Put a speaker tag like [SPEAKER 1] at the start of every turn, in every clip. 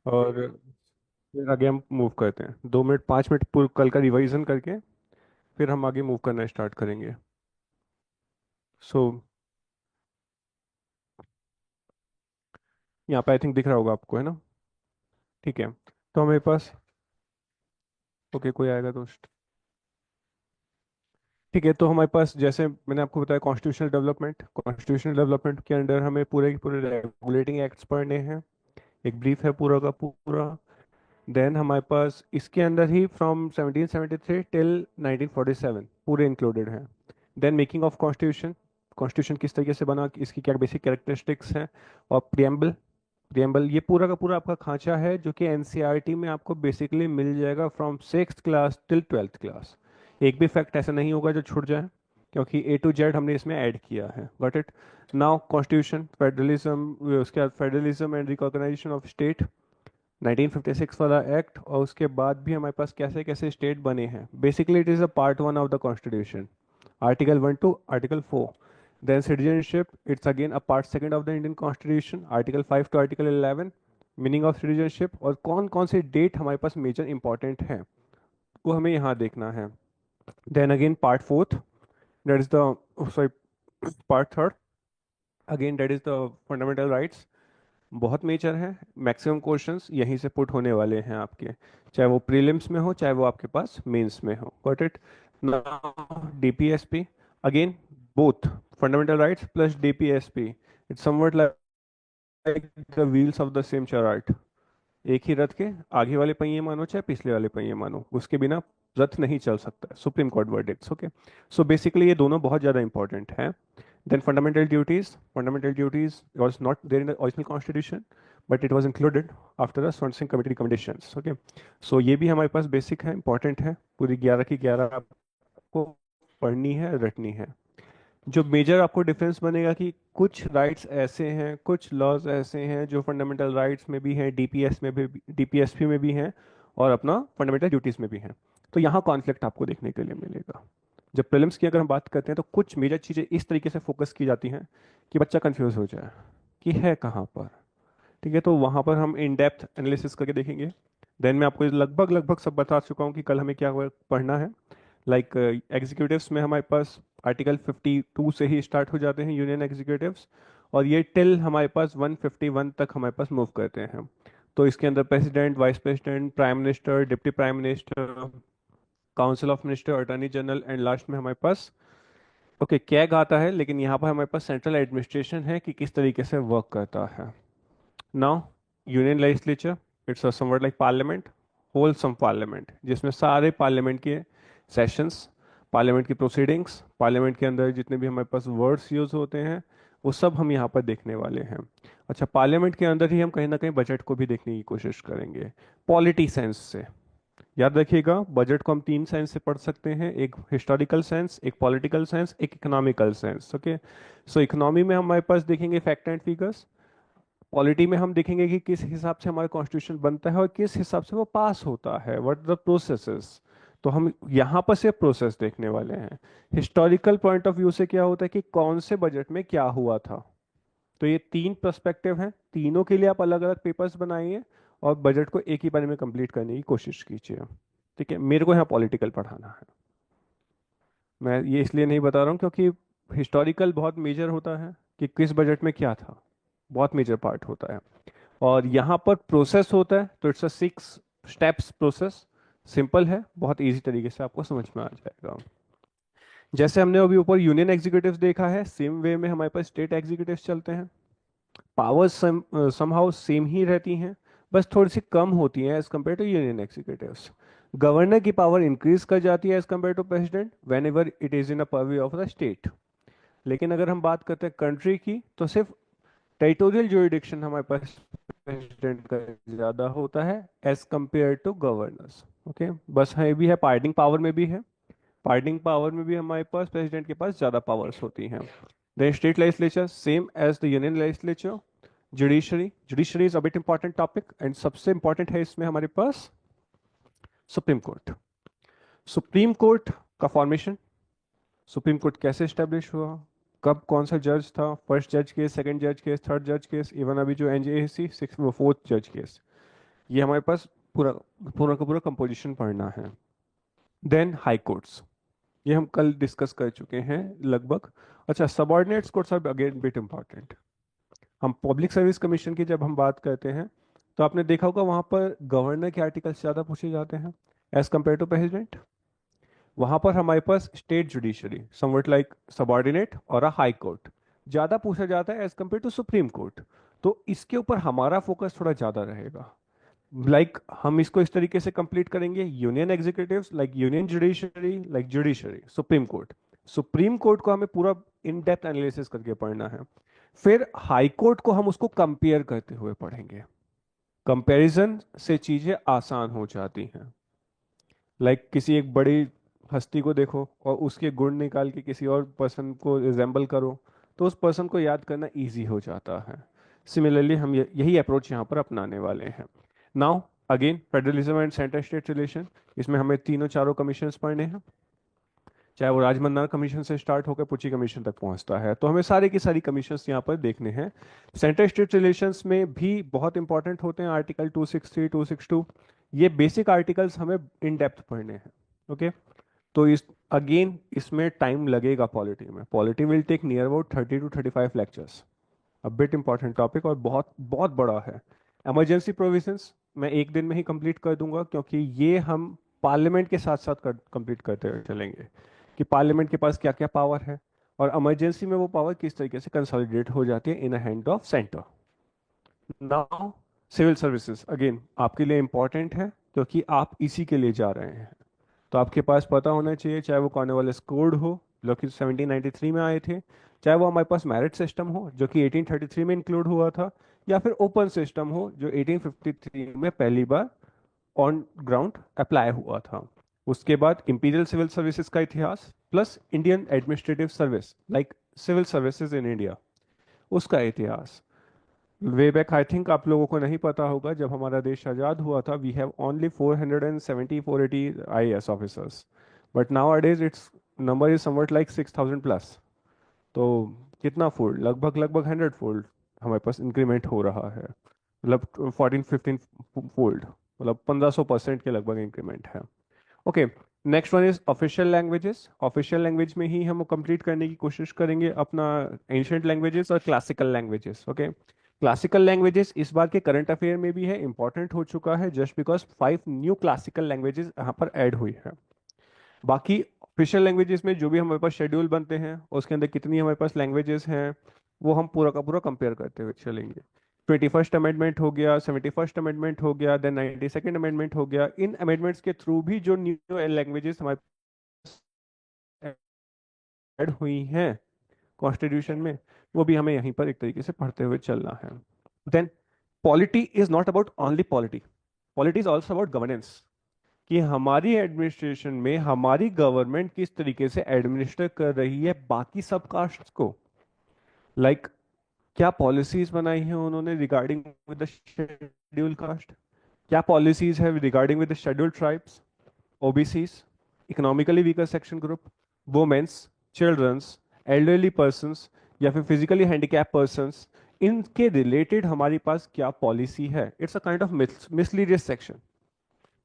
[SPEAKER 1] और फिर आगे हम मूव करते हैं, 2 मिनट 5 मिनट पूर्व कल का रिवाइजन करके फिर हम आगे मूव करना स्टार्ट करेंगे। सो यहाँ पे आई थिंक दिख रहा होगा आपको, है ना? ठीक है, तो हमारे पास, ओके कोई आएगा तो ठीक है। तो हमारे पास जैसे मैंने आपको बताया, कॉन्स्टिट्यूशनल डेवलपमेंट के अंडर हमें पूरे के पूरे रेगुलेटिंग एक्ट्स पढ़ने हैं। एक ब्रीफ है पूरा का पूरा। देन हमारे पास इसके अंदर ही फ्रॉम 1773 टिल 1947 पूरे इंक्लूडेड हैं। Then making of constitution, constitution किस तरीके से बना, इसकी क्या बेसिक कैरेक्टरिस्टिक्स हैं। और प्रियम्बल, प्रियम्बल ये पूरा का पूरा आपका खांचा है जो कि एनसीईआरटी में आपको बेसिकली मिल जाएगा from 6th class till 12th class. एक भी फैक्ट ऐसा नहीं होगा जो छूट जाए, क्योंकि A to Z हमने इसमें ऐड किया है। Got it? Now constitution, federalism, उसके बाद federalism and recognisation of state, 1956 वाला एक्ट। और उसके बाद भी हमारे पास कैसे कैसे स्टेट बने हैं। Basically it is a part 1 of the constitution, article 1 to article 4। Then citizenship, it's again a part 2 of the Indian Constitution, Article 5 to Article 11, meaning of citizenship. और कौन कौन से डेट हमारे पास मेजर इंपॉर्टेंट हैं वो हमें यहाँ देखना है। Then again part 4, that is the, sorry, part 3, again that is the fundamental rights. बहुत मेजर है, मैक्सिमम क्वेश्चंस यहीं से पुट होने वाले हैं आपके, चाहे वो प्रीलिम्स में हो चाहे वो आपके पास मेंस में हो। Got it? Now DPSP, again both fundamental rights plus DPSP, it's somewhat like the wheels of the same chariot. एक ही रथ के आगे वाले पहिए मानो चाहे पिछले वाले पहिए मानो, उसके बिना रथ नहीं चल सकता। Supreme court verdicts, okay. So basically ये दोनों बहुत ज़्यादा इंपॉर्टेंट हैं। Then fundamental duties was not there in the original constitution, but it was included after the Swansea committee recommendations, okay। so ये भी हमारे पास बेसिक है, इंपॉर्टेंट है। पूरी 11 की 11 आपको पढ़नी है, रटनी है। जो मेजर आपको डिफरेंस बनेगा कि कुछ राइट्स ऐसे हैं, कुछ लॉज ऐसे हैं जो फंडामेंटल राइट्स में भी हैं, डीपीएस में भी, डीपीएसपी में भी हैं, और अपना फंडामेंटल ड्यूटीज में भी हैं। तो यहाँ कॉन्फ्लिक्ट आपको देखने के लिए मिलेगा। जब प्रीलिम्स की अगर हम बात करते हैं तो कुछ मेजर चीज़ें इस तरीके से फोकस की जाती हैं कि बच्चा कंफ्यूज हो जाए कि है कहाँ पर। ठीक है, तो वहाँ पर हम इन डेप्थ एनालिसिस करके देखेंगे। देन मैं आपको लगभग लगभग सब बता चुका हूँ कि कल हमें क्या पढ़ना है। लाइक एग्जीक्यूटिव्स में हमारे पास आर्टिकल 52 से ही स्टार्ट हो जाते हैं यूनियन एग्जीक्यूटिव्स, और ये टिल हमारे पास 151 तक हमारे पास मूव करते हैं। तो इसके अंदर president, vice president, prime minister, deputy prime minister, council of minister, attorney general, and last में हमारे पास, ओके, कैग आता है। लेकिन यहाँ पर हमारे पास सेंट्रल एडमिनिस्ट्रेशन है कि किस तरीके से वर्क करता है। Now union legislature, it's somewhat like parliament, wholesome parliament, जिसमें सारे पार्लियामेंट के सेशंस, पार्लियामेंट की प्रोसीडिंग्स, पार्लियामेंट के अंदर जितने भी हमारे पास वर्ड्स यूज होते हैं वो सब हम यहाँ पर देखने वाले हैं। अच्छा, पार्लियामेंट के अंदर ही हम कहीं ना कहीं बजट को भी देखने की कोशिश करेंगे पॉलिटी सेंस से। याद रखिएगा, बजट को हम 3 सेंस से पढ़ सकते हैं, एक हिस्टोरिकल सेंस, एक पॉलिटिकल सेंस, एक इकोनॉमिकल सेंस, ओके। सो इकोनॉमी में हमारे पास देखेंगे फैक्ट एंड फिगर्स, पॉलिटी में हम देखेंगे कि किस हिसाब से हमारा कॉन्स्टिट्यूशन बनता है और किस हिसाब से वो पास होता है, व्हाट द प्रोसेसेस। तो हम यहाँ पर सिर्फ प्रोसेस देखने वाले हैं। हिस्टोरिकल पॉइंट ऑफ व्यू से क्या होता है कि कौन से बजट में क्या हुआ था। तो ये 3 पर्सपेक्टिव हैं, तीनों के लिए आप अलग अलग पेपर्स बनाइए और बजट को एक ही बारे में कंप्लीट करने की कोशिश कीजिए। ठीक है, मेरे को यहाँ पॉलिटिकल पढ़ाना है। मैं ये इसलिए नहीं बता रहा हूँ क्योंकि हिस्टोरिकल बहुत मेजर होता है कि किस बजट में क्या था, बहुत मेजर पार्ट होता है। और यहाँ पर प्रोसेस होता है, तो it's a 6 steps process. Simple है, बहुत इजी तरीके से आपको समझ में आ जाएगा। जैसे हमने अभी ऊपर यूनियन एग्जीक्यूटिव्स देखा है, सेम वे में हमारे पास स्टेट एग्जीक्यूटिव्स चलते हैं। पावर्स समहाउ सेम ही रहती हैं, बस थोड़ी सी कम होती हैं as compare to union executives. Governor की पावर इंक्रीज कर जाती है as compare to president whenever it is in a purview of the state. लेकिन अगर हम बात करते हैं कंट्री की, तो सिर्फ टेरिटोरियल जुरिडिक्शन हमारे पास प्रेसिडेंट का ज्यादा होता है as compare to governors, okay. बस है भी है, पार्डिंग पावर में भी है, पार्डिंग पावर में भी हमारे पास प्रेसिडेंट के पास ज्यादा पावर्स होती हैं। Then state legislature same as the union legislature. Judiciary is a bit important topic, and सबसे इंपॉर्टेंट है इसमें हमारे पास सुप्रीम कोर्ट। सुप्रीम कोर्ट का फॉर्मेशन, सुप्रीम कोर्ट कैसे स्टेब्लिश हुआ, कब कौन सा जज था, फर्स्ट जज केस, सेकंड जज केस, थर्ड जज केस, इवन अभी जो एनजेएसी 4th जज केस। ये हमारे पास पूरा पूरा का पूरा कंपोजिशन पढ़ना है। देन हाई कोर्ट्स, ये हम कल डिस्कस कर चुके हैं लगभग। अच्छा, subordinates courts are again bit important. हम पब्लिक सर्विस कमीशन की जब हम बात करते हैं तो आपने देखा होगा वहां पर गवर्नर के आर्टिकल्स ज़्यादा पूछे जाते हैं एज कम्पेयर टू प्रेसिडेंट। वहां पर हमारे पास state judiciary somewhat like subordinate और अ हाई कोर्ट ज़्यादा पूछा जाता है as compare to supreme court. तो इसके ऊपर हमारा फोकस थोड़ा ज़्यादा रहेगा। हम इसको इस तरीके से कंप्लीट करेंगे, union executives like union judiciary like judiciary supreme court. Supreme court को हमें पूरा इन डेप्थ एनालिसिस करके पढ़ना है। फिर हाई कोर्ट को हम उसको कंपेयर करते हुए पढ़ेंगे। कंपैरिजन से चीजें आसान हो जाती हैं। किसी एक बड़ी हस्ती को देखो और उसके गुण निकाल के किसी और पर्सन को रिजेंबल करो, तो उस पर्सन को याद करना इजी हो जाता है। सिमिलरली हम यही अप्रोच यहाँ पर अपनाने वाले हैं। Now again federalism and centre state relation, इसमें हमें तीनों चारों कमीशंस पढ़ने हैं, चाहे वो राजमन्ना कमीशन से स्टार्ट होकर पुची कमीशन तक पहुंचता है। तो हमें सारे की सारी कमीशंस यहाँ पर देखने हैं। सेंटर स्टेट रिलेशंस में भी बहुत इंपॉर्टेंट होते हैं आर्टिकल 263 262। ये बेसिक आर्टिकल्स हमें इन डेप्थ पढ़ने हैं। ओके, तो इस अगेन इसमें टाइम लगेगा। पॉलिटी में polity will take near about 30 to 35 lectures. A bit important topic और बहुत बहुत बड़ा है। इमरजेंसी प्रोविजंस मैं एक दिन में ही कंप्लीट कर दूंगा, क्योंकि ये हम पार्लियामेंट के साथ साथ कंप्लीट करते हुए चलेंगे कि पार्लियामेंट के पास क्या क्या पावर है और इमरजेंसी में वो पावर किस तरीके से कंसोलिडेट हो जाती है in a hand of centre. Now civil services again आपके लिए इंपॉर्टेंट है, क्योंकि आप इसी के लिए जा रहे हैं। तो आपके पास पता होना चाहिए, चाहे वो कॉर्नवालिस कोड हो जो कि 1793 में आए थे, चाहे वो हमारे पास मेरिट सिस्टम हो जो कि 1833 में इंक्लूड हुआ था, या फिर ओपन सिस्टम हो जो 1853 में पहली बार ऑन ग्राउंड अप्लाई हुआ था। उसके बाद इंपीरियल सिविल सर्विसेज का इतिहास plus Indian administrative service like civil services in India, उसका इतिहास। वे बैक आई थिंक आप लोगों को नहीं पता होगा, जब हमारा देश आज़ाद हुआ था we have only 470 480 IAS officers, but nowadays it's number is somewhat like 6,000 plus. तो कितना फोल्ड, लगभग लगभग 100 फोल्ड हमारे पास इंक्रीमेंट हो रहा है। मतलब 14-15 फोल्ड, मतलब 1500% के लगभग इंक्रीमेंट है। Okay, next one is official languages. Official language में ही हम कंप्लीट करने की कोशिश करेंगे अपना एंशियंट लैंग्वेजेस और classical languages. Okay, classical languages इस बार के करंट अफेयर में भी है, इंपॉर्टेंट हो चुका है just because 5 new classical languages यहाँ पर ऐड हुई है। बाकी ऑफिशियल लैंग्वेजेस में जो भी हमारे पास शेड्यूल बनते हैं उसके अंदर कितनी हमारे पास लैंग्वेजेस हैं वो हम पूरा का पूरा कंपेयर करते हुए चलेंगे। 21st अमेंडमेंट हो गया, 71st अमेंडमेंट हो गया, देन 92nd अमेंडमेंट हो गया। इन अमेंडमेंट्स के थ्रू भी जो न्यू लैंग्वेजेस हमारे ऐड हुई हैं कॉन्स्टिट्यूशन में, वो भी हमें यहीं पर एक तरीके से पढ़ते हुए चलना है। Then polity is not about only polity, polity is also about governance, कि हमारी एडमिनिस्ट्रेशन में हमारी गवर्नमेंट किस तरीके से एडमिनिस्टर कर रही है बाकी सब कास्ट को। क्या पॉलिसीज बनाई हैं उन्होंने regarding with the schedule caste, क्या पॉलिसीज है regarding with the scheduled tribes, OBCs, economically weaker section group, womens, childrens, elderly persons या फिर फिजिकली हैंडीकैप पर्सन्स, इनके रिलेटेड हमारे पास क्या पॉलिसी है। It's a kind of miscellaneous section.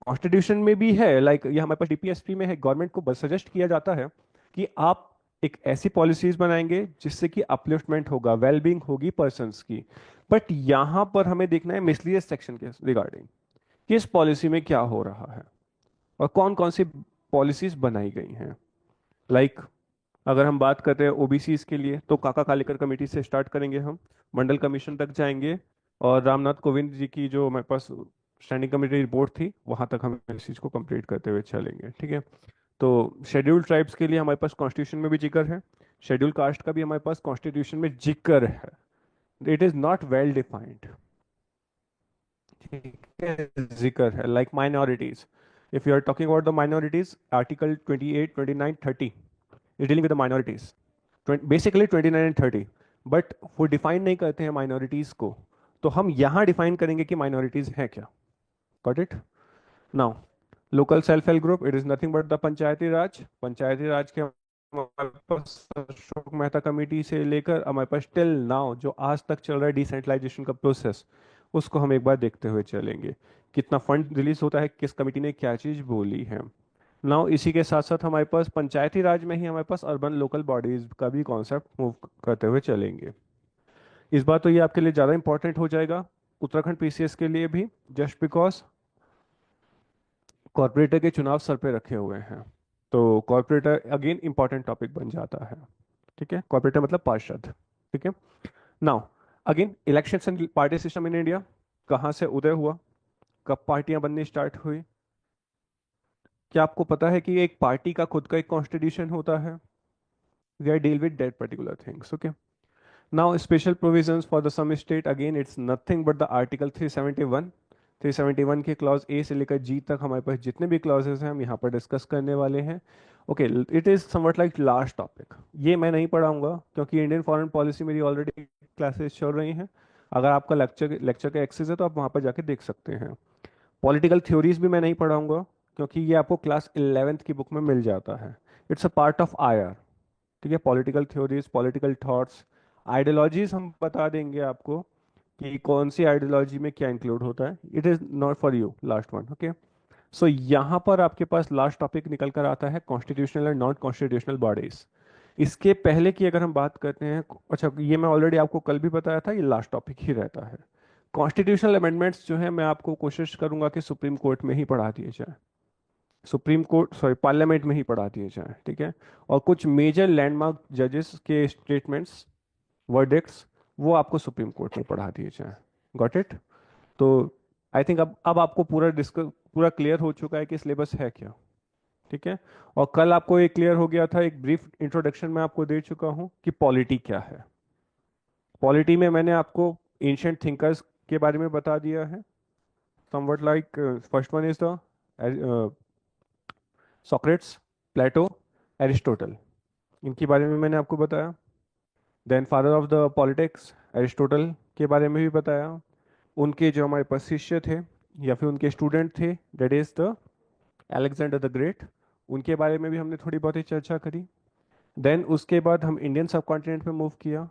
[SPEAKER 1] Constitution में भी है, ये हमारे पास डीपीएसपी में है, गवर्नमेंट को बस सजेस्ट किया जाता है कि आप एक ऐसी पॉलिसीज बनाएंगे जिससे कि अपलिफ्टमेंट होगा, वेलबींग होगी पर्सन्स की। बट यहाँ पर हमें देखना है मिसलीनियस सेक्शन के रिगार्डिंग, किस पॉलिसी में क्या हो रहा है और कौन कौन सी पॉलिसीज बनाई गई हैं। लाइक अगर हम बात करते हैं ओबीसीज के लिए, तो काका कालेकर कमेटी से स्टार्ट करेंगे, हम मंडल कमीशन तक जाएंगे और रामनाथ कोविंद जी की जो हमारे पास स्टैंडिंग कमेटी रिपोर्ट थी वहां तक हम इस चीज को कंप्लीट करते हुए चलेंगे। ठीक है, तो शेड्यूल्ड ट्राइब्स के लिए हमारे पास कॉन्स्टिट्यूशन में भी जिक्र है, शेड्यूल कास्ट का भी हमारे पास कॉन्स्टिट्यूशन में जिक्र है। It is not well defined, ठीक है, जिक्र है। Like minorities, if you are talking about the minorities, article 28 29 30 is dealing with the minorities, basically 29 and 30। But वो डिफाइन नहीं करते हैं माइनॉरिटीज को, तो हम यहाँ डिफाइन करेंगे कि माइनॉरिटीज है क्या। Got it. Now local self help group, it is nothing but the Panchayati Raj. Panchayati Raj के हमारे पास अशोक मेहता कमेटी से लेकर हमारे पास टिल नाउ जो आज तक चल रहा है डिसेंट्रलाइजेशन का प्रोसेस, उसको हम एक बार देखते हुए चलेंगे कितना फंड रिलीज होता है, किस कमेटी ने क्या चीज़ बोली है। नाउ इसी के साथ साथ हमारे पास पंचायती राज में ही हमारे पास अर्बन लोकल बॉडीज का भी कॉन्सेप्ट मूव करते हुए चलेंगे। इस बार तो ये आपके लिए ज़्यादा इंपॉर्टेंट हो जाएगा, उत्तराखंड पीसीएस के लिए भी, जस्ट बिकॉज कॉर्पोरेटर के चुनाव सर पे रखे हुए हैं। तो कॉर्पोरेटर अगेन इंपॉर्टेंट टॉपिक बन जाता है। ठीक है, कॉर्पोरेटर मतलब पार्षद। ठीक है। Now again elections and party system in India कहाँ से उदय हुआ, कब पार्टियां बननी स्टार्ट हुई। क्या आपको पता है कि एक पार्टी का खुद का एक कॉन्स्टिट्यूशन होता है। We are deal with that particular things. Okay. Now special provisions for the some state, again it's nothing but the article 371। 371 के क्लॉज ए से लेकर जी तक हमारे पास जितने भी क्लॉजेस हैं हम यहाँ पर डिस्कस करने वाले हैं। Okay, it is somewhat like last topic. ये मैं नहीं पढ़ाऊंगा क्योंकि इंडियन फॉरेन पॉलिसी मेरी ऑलरेडी क्लासेस चल रही हैं। अगर आपका लेक्चर का एक्सेस है तो आप वहाँ पर जाके देख सकते हैं। पॉलिटिकल थ्योरीज भी मैं नहीं पढ़ाऊंगा क्योंकि ये आपको क्लास 11th की बुक में मिल जाता है। इट्स अ पार्ट ऑफ आयर। ठीक है, political theories, political thoughts, ideologies हम बता देंगे आपको कि कौन सी आइडियोलॉजी में क्या इंक्लूड होता है। It is not for you last one. Okay. So यहाँ पर आपके पास लास्ट टॉपिक निकल कर आता है constitutional and non constitutional bodies. इसके पहले की अगर हम बात करते हैं, अच्छा ये मैं ऑलरेडी आपको कल भी बताया था, ये लास्ट टॉपिक ही रहता है। कॉन्स्टिट्यूशनल अमेंडमेंट्स जो है मैं आपको कोशिश करूंगा कि सुप्रीम कोर्ट में ही पढ़ा दिए जाए, सुप्रीम कोर्ट सॉरी पार्लियामेंट में ही पढ़ा दिए जाए। ठीक है। और कुछ मेजर लैंडमार्क जजेस के स्टेटमेंट्स, वर्डिक्ट्स, वो आपको सुप्रीम कोर्ट में पढ़ा दिए जाए। Got it. तो आई थिंक अब आपको पूरा डिस्कस पूरा क्लियर हो चुका है कि सिलेबस है क्या। ठीक है। और कल आपको ये क्लियर हो गया था, एक ब्रीफ इंट्रोडक्शन में आपको दे चुका हूं कि पॉलिटी क्या है। पॉलिटी में मैंने आपको एंशियंट थिंकर्स के बारे में बता दिया है। Somewhat like first one is the Socrates, Plato, Aristotle, इनके बारे में मैंने आपको बताया। Then father of the politics Aristotle के बारे में भी बताया। उनके जो हमारे पास शिष्य थे या फिर उनके स्टूडेंट थे, that is the Alexander the great, उनके बारे में भी हमने थोड़ी बहुत ही चर्चा करी। देन उसके बाद हम इंडियन सब कॉन्टिनेंट पे मूव किया।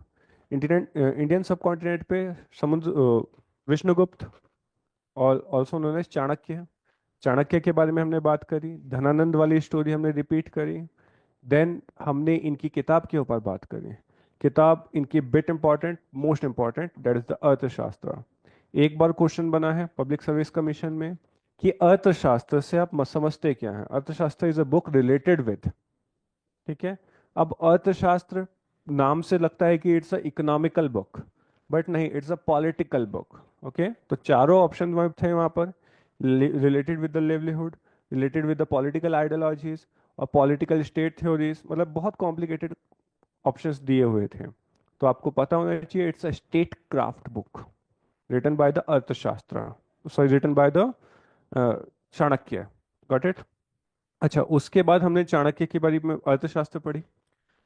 [SPEAKER 1] इंडियन सब कॉन्टिनेंट पे समुद्र विष्णुगुप्त और also known as Chanakya, Chanakya के बारे में हमने बात करी। धनानंद वाली स्टोरी हमने रिपीट करी। देन हमने इनकी किताब के ऊपर बात करी। किताब इनकी bit important, most important, that is the अर्थशास्त्र। एक बार क्वेश्चन बना है पब्लिक सर्विस कमीशन में कि अर्थशास्त्र से आप समझते क्या है। Arthashastra is a book related with. ठीक है। अब अर्थशास्त्र नाम से लगता है कि it's a economical book, but नहीं, it's a political book. Okay, तो चारों ऑप्शन थे वहां पर, related with the livelihood, related with the political ideologies और पॉलिटिकल स्टेट थ्योरीज, मतलब बहुत कॉम्प्लिकेटेड ऑप्शंस दिए हुए थे। तो आपको पता होना चाहिए it's a state craft book written by the Arthashastra, sorry written by the Chanakya. Got it. अच्छा, उसके बाद हमने चाणक्य के बारे में अर्थशास्त्र पढ़ी।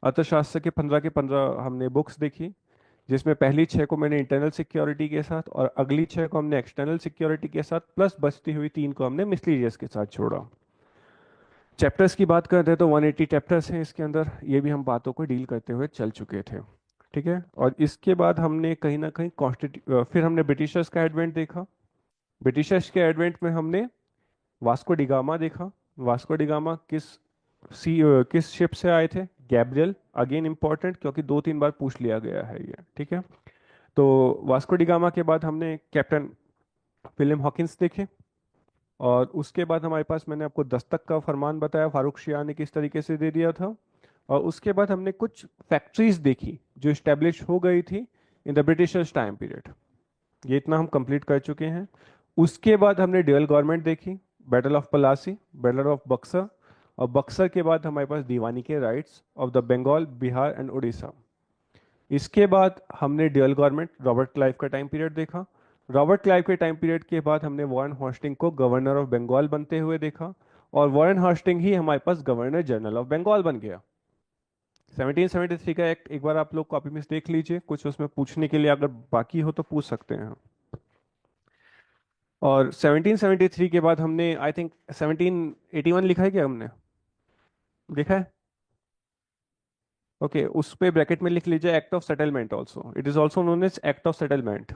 [SPEAKER 1] अर्थशास्त्र के 15 हमने बुक्स देखी, जिसमें पहली 6 को मैंने इंटरनल सिक्योरिटी के साथ और अगली 6 को हमने एक्सटर्नल सिक्योरिटी के साथ, प्लस बचती हुई 3 को हमने मिसलीनियस के साथ छोड़ा। चैप्टर्स की बात करते हैं तो 180 चैप्टर्स हैं इसके अंदर, ये भी हम बातों को डील करते हुए चल चुके थे। ठीक है। और इसके बाद हमने कहीं ना कहीं फिर हमने ब्रिटिशर्स का एडवेंट देखा। ब्रिटिशर्स के एडवेंट में हमने वास्को डिगामा देखा। वास्को डिगामा किस शिप से आए थे? गैब्रियल, अगेन इंपॉर्टेंट क्योंकि 2-3 बार पूछ लिया गया है ये। ठीक है। तो वास्को डिगामा के बाद हमने कैप्टन विलियम हॉकिंस देखे। और उसके बाद हमारे पास, मैंने आपको दस्तक का फरमान बताया, फारूक शिया ने किस तरीके से दे दिया था। और उसके बाद हमने कुछ फैक्ट्रीज देखी जो इस्टेब्लिश हो गई थी in the Britishers time period. ये इतना हम कंप्लीट कर चुके हैं। उसके बाद हमने ड्यूअल गवर्नमेंट देखी, battle of Plassey, battle of Buxar, और बक्सर के बाद हमारे पास दीवानी के rights of the Bengal, Bihar and Orissa. इसके बाद हमने ड्यूअल गवर्नमेंट, रॉबर्ट क्लाइव का टाइम पीरियड देखा। रॉबर्ट क्लाइव के टाइम पीरियड के बाद हमने वॉरेन हॉस्टिंग को गवर्नर ऑफ बंगाल बनते हुए देखा, और वॉरेन हॉस्टिंग ही हमारे पास गवर्नर जनरल ऑफ बंगाल बन गया। 1773 का एक्ट एक बार आप लोग कॉपी में देख लीजिए, कुछ उसमें पूछने के लिए अगर बाकी हो तो पूछ सकते हैं। और 1773 के बाद हमने आई थिंक 1781 लिखा है क्या हमने? लिखा है? ओके, उस पे ब्रैकेट में लिख लीजिए act of settlement also, it is also known as act of settlement.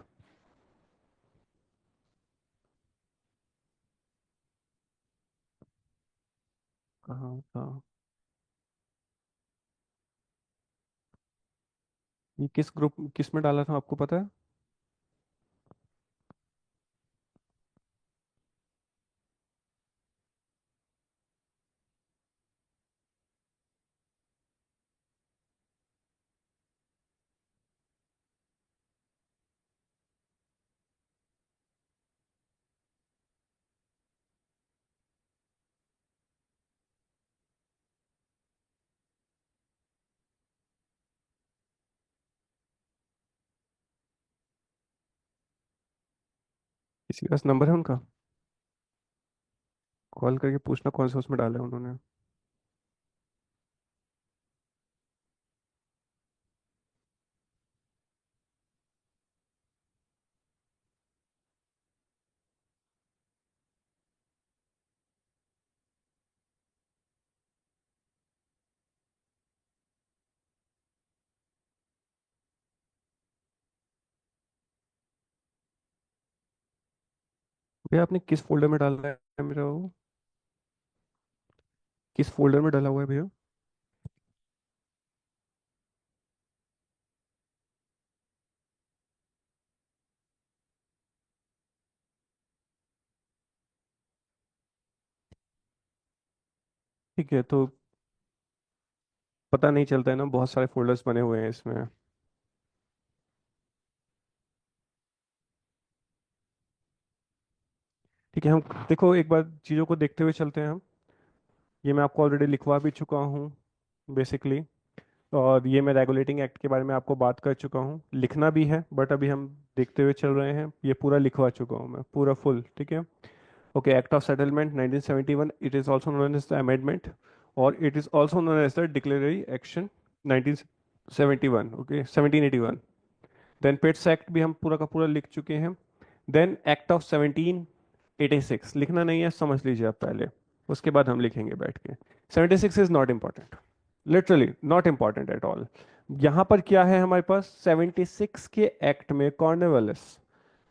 [SPEAKER 1] कहाँ था? ये किस ग्रुप किस में डाला था आपको पता है? किसी के पास नंबर है उनका? कॉल करके पूछना कौन सा उसमें डाला है उन्होंने। भैया आपने किस फोल्डर में डाला है मेरा वो? किस फोल्डर में डाला हुआ है भैया? ठीक है, तो पता नहीं चलता है ना, बहुत सारे फोल्डर्स बने हुए हैं इसमें। ठीक है, हम देखो एक बार चीज़ों को देखते हुए चलते हैं हम। ये मैं आपको ऑलरेडी लिखवा भी चुका हूँ बेसिकली। और ये मैं रेगुलेटिंग एक्ट के बारे में आपको बात कर चुका हूँ, लिखना भी है, बट अभी हम देखते हुए चल रहे हैं। ये पूरा लिखवा चुका हूँ मैं, पूरा फुल, ठीक है। Okay, act of settlement 1971, it is also known as the amendment, और it is also known as the declaratory action 1971, okay 1781। Then Pitt's act भी हम पूरा का पूरा लिख चुके हैं। देन एक्ट ऑफ 1786, लिखना नहीं है, समझ लीजिए आप पहले, उसके बाद हम लिखेंगे बैठ के। 76 is not important, literally not important at all. यहाँ पर क्या है हमारे पास, 76 के एक्ट में कॉर्नवालिस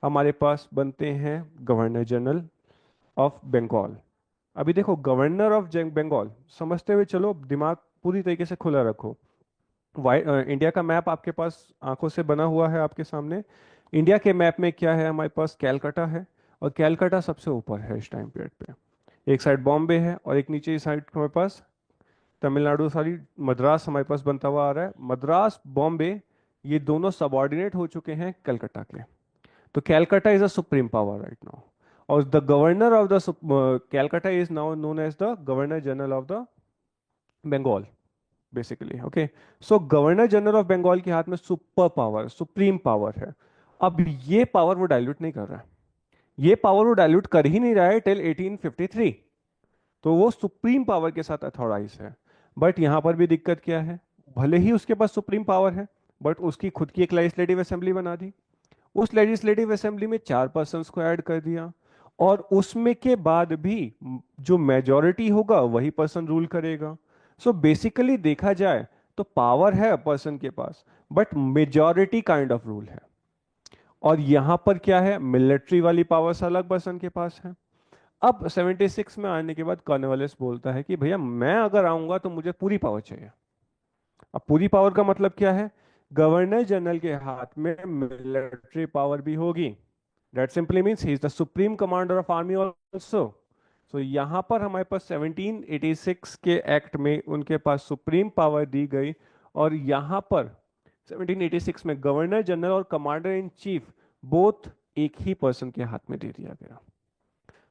[SPEAKER 1] हमारे पास बनते हैं गवर्नर जनरल ऑफ बंगाल। अभी देखो, गवर्नर ऑफ बंगाल समझते हुए चलो, दिमाग पूरी तरीके से खुला रखो। इंडिया का मैप आपके पास आंखों से बना हुआ है आपके सामने। इंडिया के मैप में क्या है हमारे पास, कैलकाटा है, और कैलकाटा सबसे ऊपर है इस टाइम पीरियड पे। एक साइड बॉम्बे है और एक नीचे साइड हमारे पास तमिलनाडु, सारी मद्रास हमारे पास बनता हुआ आ रहा है। मद्रास, बॉम्बे, ये दोनों सबऑर्डिनेट हो चुके हैं कलकत्ता के। तो Calcutta is a supreme power right now, और the governor of the Calcutta is now known as the governor general of the Bengal basically, okay. So governor general of Bengal के हाथ में सुपर पावर, सुप्रीम पावर है। अब ये पावर वो डाइल्यूट नहीं कर रहा है, ये पावर वो डाइल्यूट कर ही नहीं रहा है टिल 1853। तो वो सुप्रीम पावर के साथ अथॉराइज है। बट यहां पर भी दिक्कत क्या है, भले ही उसके पास सुप्रीम पावर है, बट उसकी खुद की एक लेजिस्लेटिव असेंबली बना दी। उस लेजिस्लेटिव असेंबली में 4 पर्सन को ऐड कर दिया, और उसमें के बाद भी जो मेजोरिटी होगा वही पर्सन रूल करेगा। सो बेसिकली देखा जाए तो पावर है पर्सन के पास, but majority kind of rule है। और यहां पर क्या है, मिलिट्री वाली पावर्स अलग पर्सन के पास है। अब 76 में आने के बाद कॉर्नवालिस बोलता है कि भैया मैं अगर आऊंगा तो मुझे पूरी पावर चाहिए। अब पूरी पावर का मतलब क्या है, गवर्नर जनरल के हाथ में मिलिट्री पावर भी होगी। That simply means he is the supreme commander of army also. So यहां पर हमारे पास 1786 के एक्ट में उनके पास सुप्रीम पावर दी गई। और यहां पर 1786 में गवर्नर जनरल और कमांडर इन चीफ बोथ एक ही पर्सन के हाथ में दे दिया गया।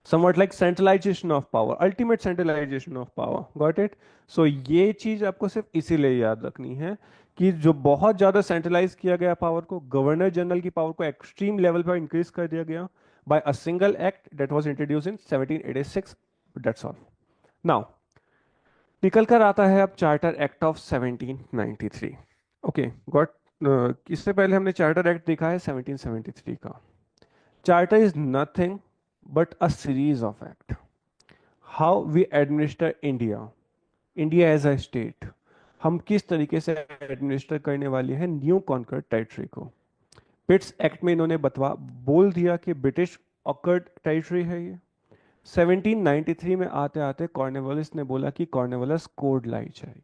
[SPEAKER 1] somewhat like centralization of power, ultimate centralization of power, got it? So ये चीज आपको सिर्फ इसीलिए याद रखनी है कि जो बहुत ज्यादा सेंट्रलाइज किया गया पावर को, गवर्नर जनरल की पावर को एक्सट्रीम लेवल पर इंक्रीज कर दिया गया by a single act that was introduced in 1786, that's all. Now निकल कर आता है अब charter act of 1793। Okay got. इससे पहले हमने चार्टर एक्ट देखा है 1773 का। Charter is nothing but a series of act, how we administer India, India as a state, हम किस तरीके से एडमिनिस्टर करने वाले हैं न्यू कॉन्कर्ड टेरिटरी को। पिट्स एक्ट में इन्होंने बतवा बोल दिया कि ब्रिटिश ऑकर्ड टेरिटरी है ये। 1793 में आते आते कॉर्नवालिस ने बोला कि कॉर्नवालिस कोड लाई जाएगी।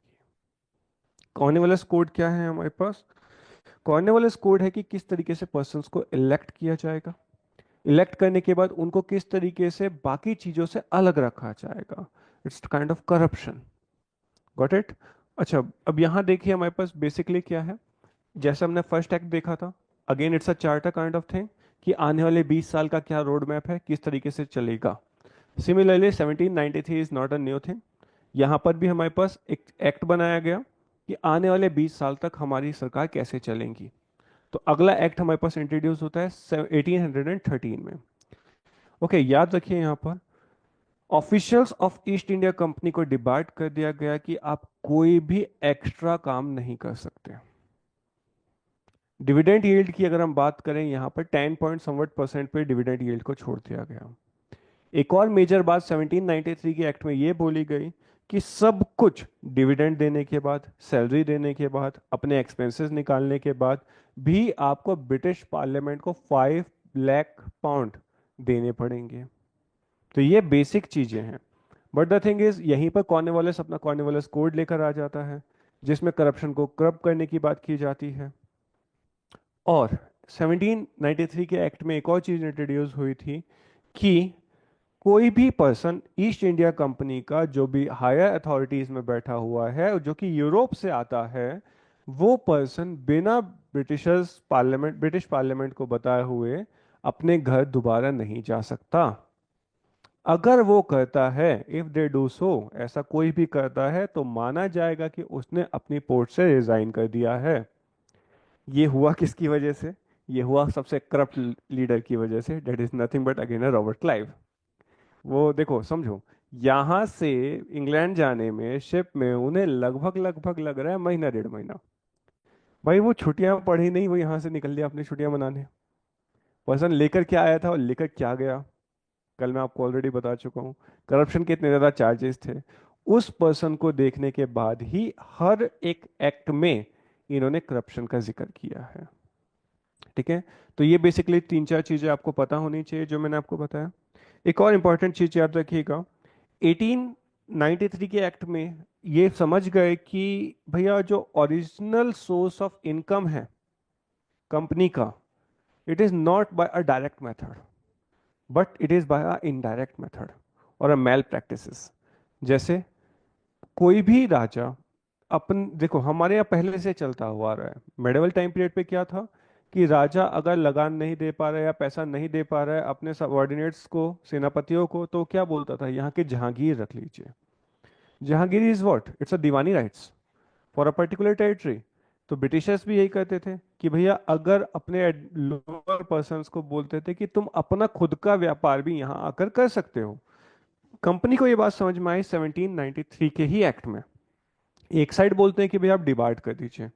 [SPEAKER 1] कॉर्नवालिस कोड क्या है हमारे पास? कॉर्नवालिस कोड है कि किस तरीके से पर्सन्स को इलेक्ट किया जाएगा, इलेक्ट करने के बाद उनको किस तरीके से बाकी चीजों से अलग रखा जाएगा। It's kind of corruption. Got it? अच्छा, अब यहां देखिए हमारे पास बेसिकली क्या है। जैसे हमने फर्स्ट एक्ट देखा था, again it's a charter kind of thing, कि आने वाले 20 साल का क्या रोड मैप है, किस तरीके से चलेगा। Similarly 1793 is not a new thing. यहाँ पर भी हमारे पास एक एक्ट बनाया गया कि आने वाले 20 साल तक हमारी सरकार कैसे चलेंगी। तो अगला एक्ट हमारे पास इंट्रोड्यूस होता है 1813 में। ओके, याद रखिए यहाँ पर officials of east India company को डिबार्ट कर दिया गया कि आप कोई भी एक्स्ट्रा काम नहीं कर सकते। डिविडेंड यील्ड की अगर हम बात करें, यहाँ पर 10 पॉइंट समवट परसेंट पे डिविडेंड यील्ड को छोड़ दिया गया। एक और मेजर बात 1793 के एक्ट में ये बोली गई कि सब कुछ डिविडेंड देने के बाद, सैलरी देने के बाद, अपने एक्सपेंसेस निकालने के बाद भी आपको ब्रिटिश पार्लियामेंट को 5 लाख पाउंड देने पड़ेंगे। तो ये बेसिक चीजें हैं। बट द थिंग इज, यहीं पर कॉर्नवालिस अपना कॉर्नवालिस कोड लेकर आ जाता है, जिसमें करप्शन को कर्ब करने की बात की जाती है। और 1793 के एक्ट में एक और चीज इंट्रोड्यूस हुई थी कि कोई भी पर्सन ईस्ट इंडिया कंपनी का जो भी हायर अथॉरिटीज में बैठा हुआ है और जो कि यूरोप से आता है, वो पर्सन बिना ब्रिटिश पार्लियामेंट को बताए हुए अपने घर दोबारा नहीं जा सकता। अगर वो करता है, इफ दे डू सो, ऐसा कोई भी करता है, तो माना जाएगा कि उसने अपनी पोस्ट से रिजाइन कर दिया है। ये हुआ किसकी वजह से? ये हुआ सबसे करप्ट लीडर की वजह से, that is nothing but again Robert Clive. वो देखो, समझो, यहां से इंग्लैंड जाने में शिप में उन्हें लगभग लगभग लग रहा है महीना 1.5 महीना। भाई वो छुट्टियां पड़ी नहीं, वो यहां से निकल लिया अपनी छुट्टियां मनाने। पर्सन लेकर क्या आया था और लेकर क्या गया, कल मैं आपको ऑलरेडी बता चुका हूँ। करप्शन के इतने ज्यादा चार्जेस थे, उस पर्सन को देखने के बाद ही हर एक एक्ट में इन्होंने करप्शन का जिक्र किया है। ठीक है? तो ये बेसिकली 3-4 चीजें आपको पता होनी चाहिए जो मैंने आपको बताया। एक और इंपॉर्टेंट चीज याद रखिएगा, 1893 के एक्ट में ये समझ गए कि भैया जो ओरिजिनल सोर्स ऑफ इनकम है कंपनी का, it is not by a direct method, but it is by a indirect method और अ मेल प्रैक्टिसेस। जैसे कोई भी राजा अपन, देखो हमारे यहाँ पहले से चलता हुआ आ रहा है, मेडिवल टाइम पीरियड पे क्या था कि राजा अगर लगान नहीं दे पा रहा है या पैसा नहीं दे पा रहा है अपने सबऑर्डिनेट्स को, सेनापतियों को, तो क्या बोलता था, यहाँ के जहांगीर रख लीजिए। Jahangir is what? It's a Deewani rights for a particular territory. तो ब्रिटिशर्स भी यही कहते थे कि भैया अगर अपने लोअर पर्सन्स को बोलते थे कि तुम अपना खुद का व्यापार भी यहाँ आकर कर सकते हो। कंपनी को ये बात समझ में आई 1793 के ही एक्ट में। एक साइड बोलते हैं कि भैया आप डिबार्ट कर दीजिए,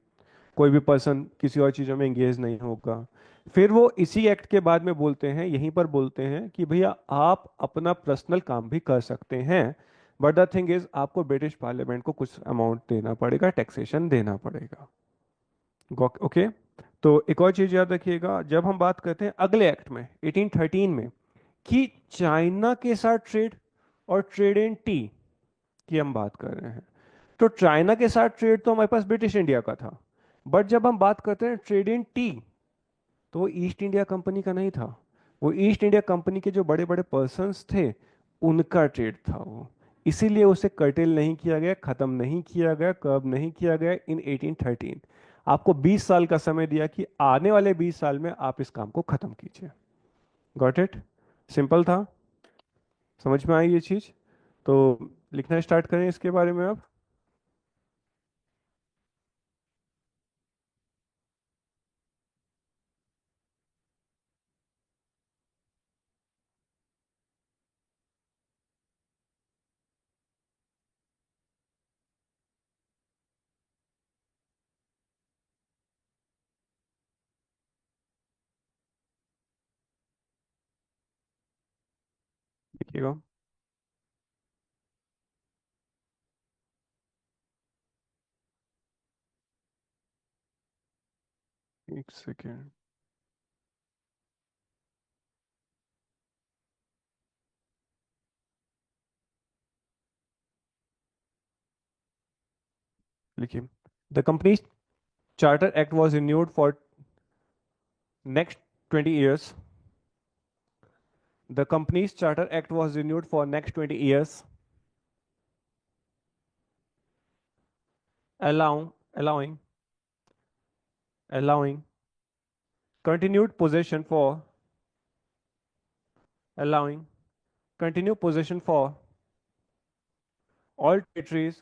[SPEAKER 1] कोई भी पर्सन किसी और चीजों में एंगेज नहीं होगा। फिर वो इसी एक्ट के बाद में बोलते हैं, यहीं पर बोलते हैं कि भैया आप अपना पर्सनल काम भी कर सकते हैं, बट द थिंग इज आपको ब्रिटिश पार्लियामेंट को कुछ अमाउंट देना पड़ेगा, टैक्सेशन देना पड़ेगा। ओके? तो एक और चीज याद रखिएगा, जब हम बात करते हैं अगले एक्ट में 1813 में, कि चाइना के साथ ट्रेड और ट्रेड इन टी की हम बात कर रहे हैं, तो चाइना के साथ ट्रेड तो हमारे पास ब्रिटिश इंडिया का था, बट जब हम बात करते हैं ट्रेड इन टी, तो वो ईस्ट इंडिया कंपनी का नहीं था। वो ईस्ट इंडिया कंपनी के जो बड़े बड़े पर्सन्स थे, उनका ट्रेड था वो। इसीलिए उसे कर्टेल नहीं किया गया, खत्म नहीं किया गया, कर्ब नहीं किया गया इन 1813। आपको 20 साल का समय दिया कि आने वाले 20 साल में आप इस काम को खत्म कीजिए। Got it? सिंपल था। समझ में आई ये चीज? तो लिखना स्टार्ट करें इसके बारे में अब। देखिएगा, 1 सेकेंड। लिखिए, the company charter act was renewed for next 20 years. The company's charter act was renewed for next 20 years, allowing allowing continued possession for allowing continued possession for all territories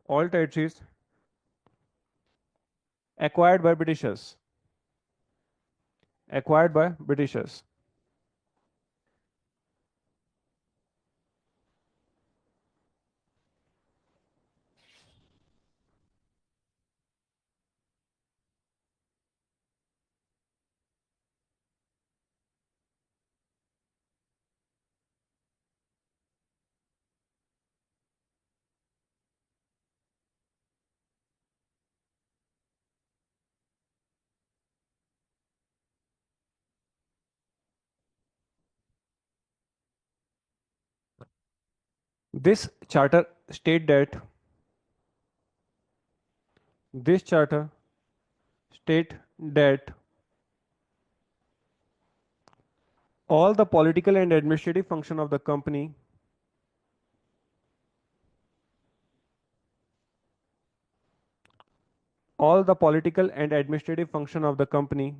[SPEAKER 1] all territories acquired by Britishers acquired by Britishers. This charter state that this charter state that all the political and administrative function of the company all the political and administrative function of the company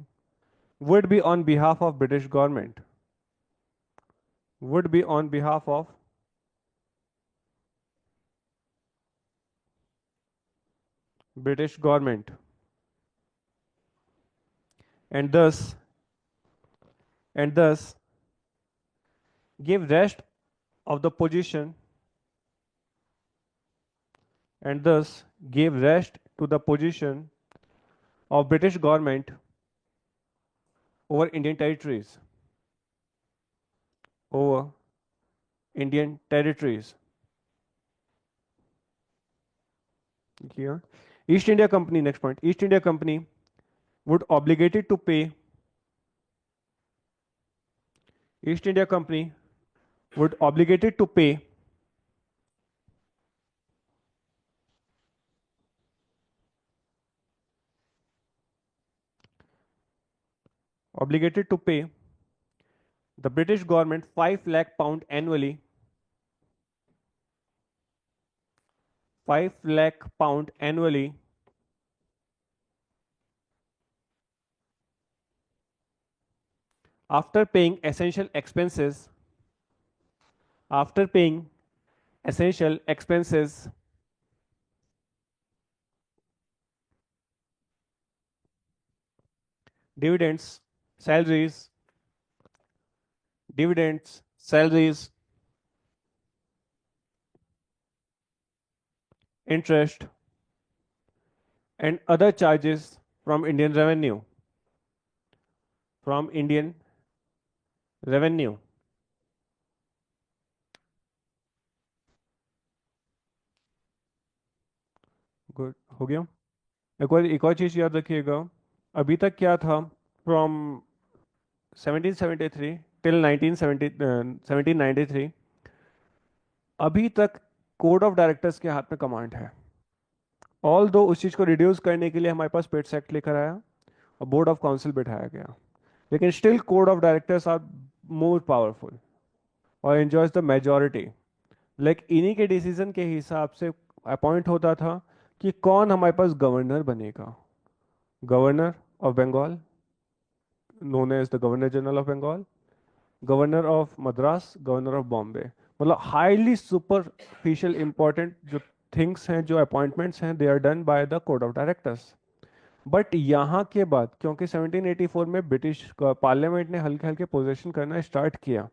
[SPEAKER 1] would be on behalf of British government would be on behalf of British government and thus give rest of the position and thus gave rest to the position of British government over Indian territories over Indian territories. Clear? East India Company, next point. East India Company would obligated to pay East India Company would obligated to pay obligated to pay the British government 5 lakh pound annually 5 lakh pound annually after paying essential expenses after paying essential expenses dividends salaries dividends salaries interest and other charges from Indian revenue from Indian revenue. Good हो गया। एक और चीज याद रखिएगा, अभी तक क्या था, फ्रॉम 1773 टिल 1970 1793 अभी तक कोड ऑफ डायरेक्टर्स के हाथ में कमांड है। ऑल दो उस चीज को रिड्यूस करने के लिए हमारे पास पेट्स एक्ट लेकर आया और बोर्ड ऑफ काउंसिल बिठाया गया, लेकिन still court of directors are more powerful और एंजॉयज द मेजोरिटी। लाइक इन्हीं के डिसीजन के हिसाब से अपॉइंट होता था कि कौन हमारे पास गवर्नर बनेगा। Governor of Bengal known as the governor general of Bengal, governor of Madras, governor of Bombay, मतलब हाईली सुपरफिशियल इंपॉर्टेंट जो थिंग्स हैं, जो अपॉइंटमेंट्स हैं, they are done by the court of directors. But यहाँ के बाद क्योंकि 1784 में ब्रिटिश पार्लियामेंट ने हल्के हल्के पोजेशन करना स्टार्ट किया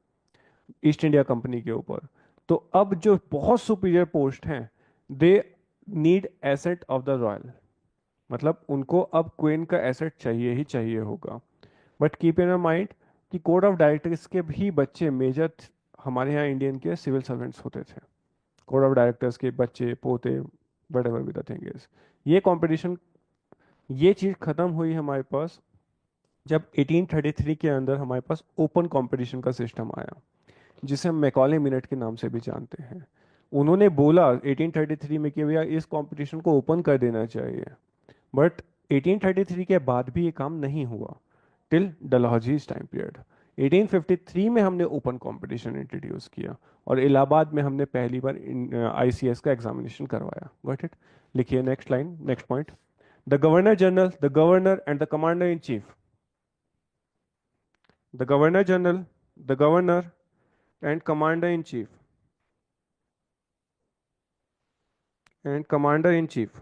[SPEAKER 1] ईस्ट इंडिया कंपनी के ऊपर, तो अब जो बहुत सुपीरियर पोस्ट हैं they need asset of the royal, मतलब उनको अब क्वीन का एसेट चाहिए ही चाहिए होगा। बट कीप इन माइंड कि कोड ऑफ डायरेक्टर्स के भी बच्चे मेजर हमारे यहाँ इंडियन के सिविल सर्वेंट्स होते थे। कोड ऑफ डायरेक्टर्स के बच्चे पोते whatever भी द थिंग इज, ये कंपटीशन, ये चीज़ खत्म हुई हमारे पास जब 1833 के अंदर हमारे पास ओपन कंपटीशन का सिस्टम आया, जिसे हम मैकॉले मिनट के नाम से भी जानते हैं। उन्होंने बोला 1833 में कि भैया इस कंपटीशन को ओपन कर देना चाहिए, बट 1833 के बाद भी ये काम नहीं हुआ टिल डलहौजीज टाइम पीरियड। 1853 में हमने ओपन कंपटीशन इंट्रोड्यूस किया और इलाहाबाद में हमने पहली बार आईसीएस का एग्जामिनेशन करवाया। Got it? लिखिए next line, next point. The governor general, the governor and the commander in chief, the governor general, the governor and commander in chief, and commander in chief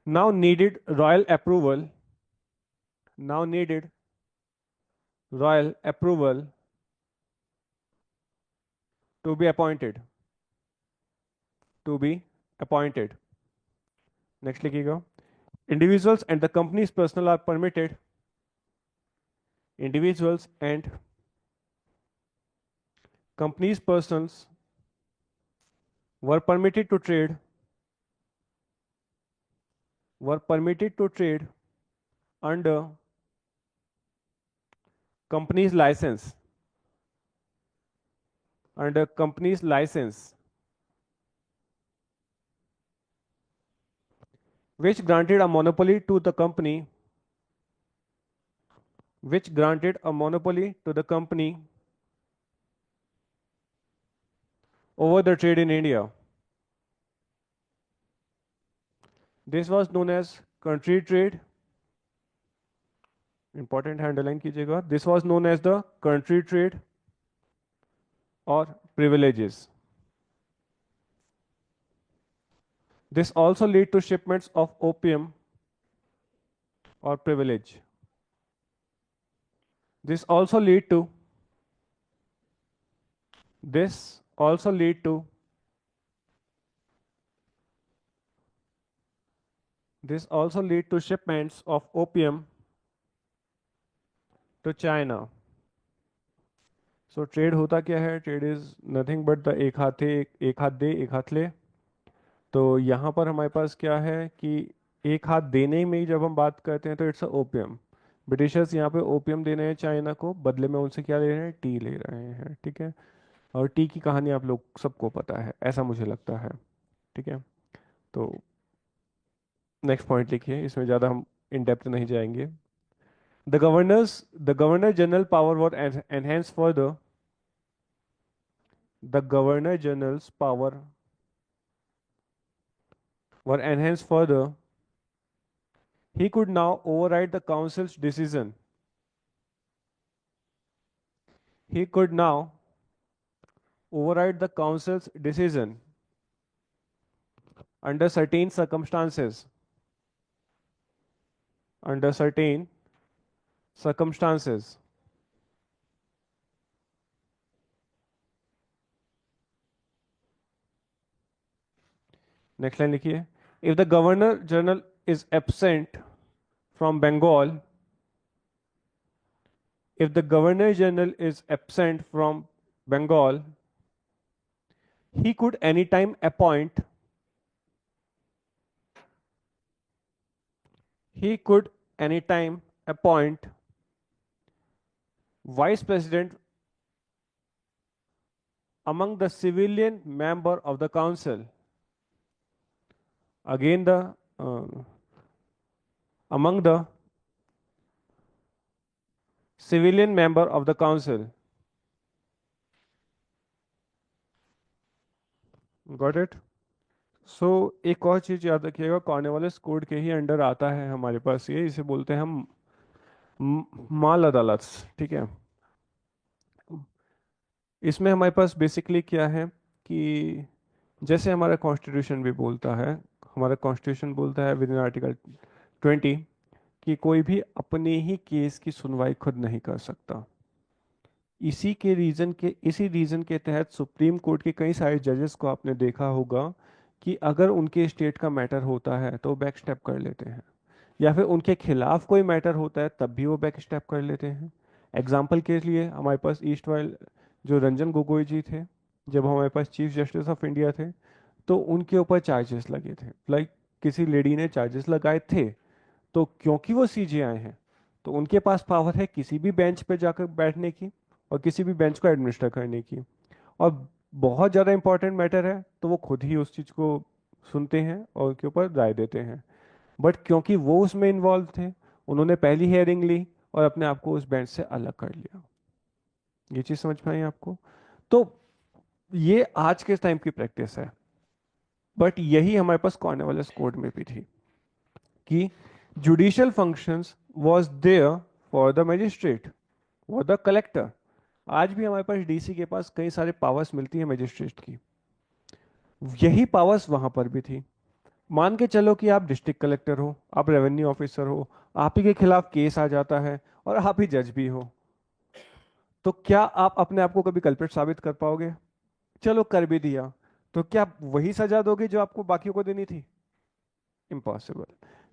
[SPEAKER 1] now needed royal approval, now needed royal approval to be appointed, to be appointed। Next लिखिएगा। Individuals and the company's personnel are permitted, individuals and company's persons were permitted to trade, were permitted to trade under company's license, under company's license, which granted a monopoly to the company, which granted a monopoly to the company over the trade in India. This was known as country trade, important है underline कीजिएगा। This was known as the country trade or privileges। This also lead to shipments of opium or privilege। This also lead to, this also lead to, this also lead to shipments of opium to China। So trade होता क्या है? Trade is nothing but the एक हाथे एक हाथ दे एक हाथ ले। तो यहाँ पर हमारे पास क्या है कि एक हाथ देने में ही जब हम बात करते हैं तो इट्स अ ओपियम। ब्रिटिशर्स यहाँ पे ओपियम दे रहे हैं चाइना को, बदले में उनसे क्या ले रहे हैं? टी ले रहे हैं। ठीक है, और टी की कहानी आप लोग सबको पता है, ऐसा मुझे लगता है। ठीक है, तो नेक्स्ट पॉइंट लिखिए, इसमें ज़्यादा हम इन डेप्थ नहीं जाएंगे। The governor general power were enhance further, the governor generals power were enhance further. He could now override the council's decision. He could now override the council's decision under certain circumstances. Under certain circumstances. Next line लिखिए। If the Governor General is absent from Bengal, if the Governor General is absent from Bengal, he could anytime appoint, he could anytime appoint Vice President among the civilian member of the council। Again the among the civilian member of the council। Got it? सो एक और चीज याद रखिएगा, Cornwallis code के ही under आता है हमारे पास ये, इसे बोलते हैं हम माल अदालत। ठीक है, इसमें हमारे पास बेसिकली क्या है कि जैसे हमारा कॉन्स्टिट्यूशन भी बोलता है, हमारा कॉन्स्टिट्यूशन बोलता है विद इन आर्टिकल 20 कि कोई भी अपने ही केस की सुनवाई खुद नहीं कर सकता। इसी रीजन के तहत सुप्रीम कोर्ट के कई सारे जजेस को आपने देखा होगा कि अगर उनके स्टेट का मैटर होता है तो बैक स्टेप कर लेते हैं, या फिर उनके खिलाफ कोई मैटर होता है तब भी वो बैक स्टेप कर लेते हैं। एग्जाम्पल के लिए हमारे पास ईस्ट वाइल जो रंजन गोगोई जी थे, जब हमारे पास चीफ जस्टिस ऑफ इंडिया थे, तो उनके ऊपर चार्जेस लगे थे, लाइक किसी लेडी ने चार्जेस लगाए थे, तो क्योंकि वो सीजेआई हैं तो उनके पास पावर है किसी भी बेंच पे जाकर बैठने की और किसी भी बेंच को एडमिनिस्टर करने की। और बहुत ज़्यादा इंपॉर्टेंट मैटर है तो वो खुद ही उस चीज़ को सुनते हैं और उसके ऊपर राय देते हैं। बट क्योंकि वो उसमें इन्वॉल्व थे, उन्होंने पहली हेयरिंग ली और अपने आप को उस बेंच से अलग कर लिया। ये चीज़ समझ में आई आपको? तो ये आज के टाइम की प्रैक्टिस है, बट यही हमारे पास कॉर्नवालिस कोड में भी थी कि judicial functions was there for the magistrate, for the collector. आज भी हमारे पास डीसी के पास कई सारे पावर्स मिलती है मजिस्ट्रेट की, यही पावर्स वहां पर भी थी। मान के चलो कि आप डिस्ट्रिक्ट कलेक्टर हो, आप रेवेन्यू ऑफिसर हो, आप ही के खिलाफ केस आ जाता है और आप ही जज भी हो, तो क्या आप अपने आप को कभी कल्प्रिट साबित कर पाओगे? चलो कर भी दिया, तो क्या वही सजा दोगे जो आपको बाकियों को देनी थी? इम्पॉसिबल।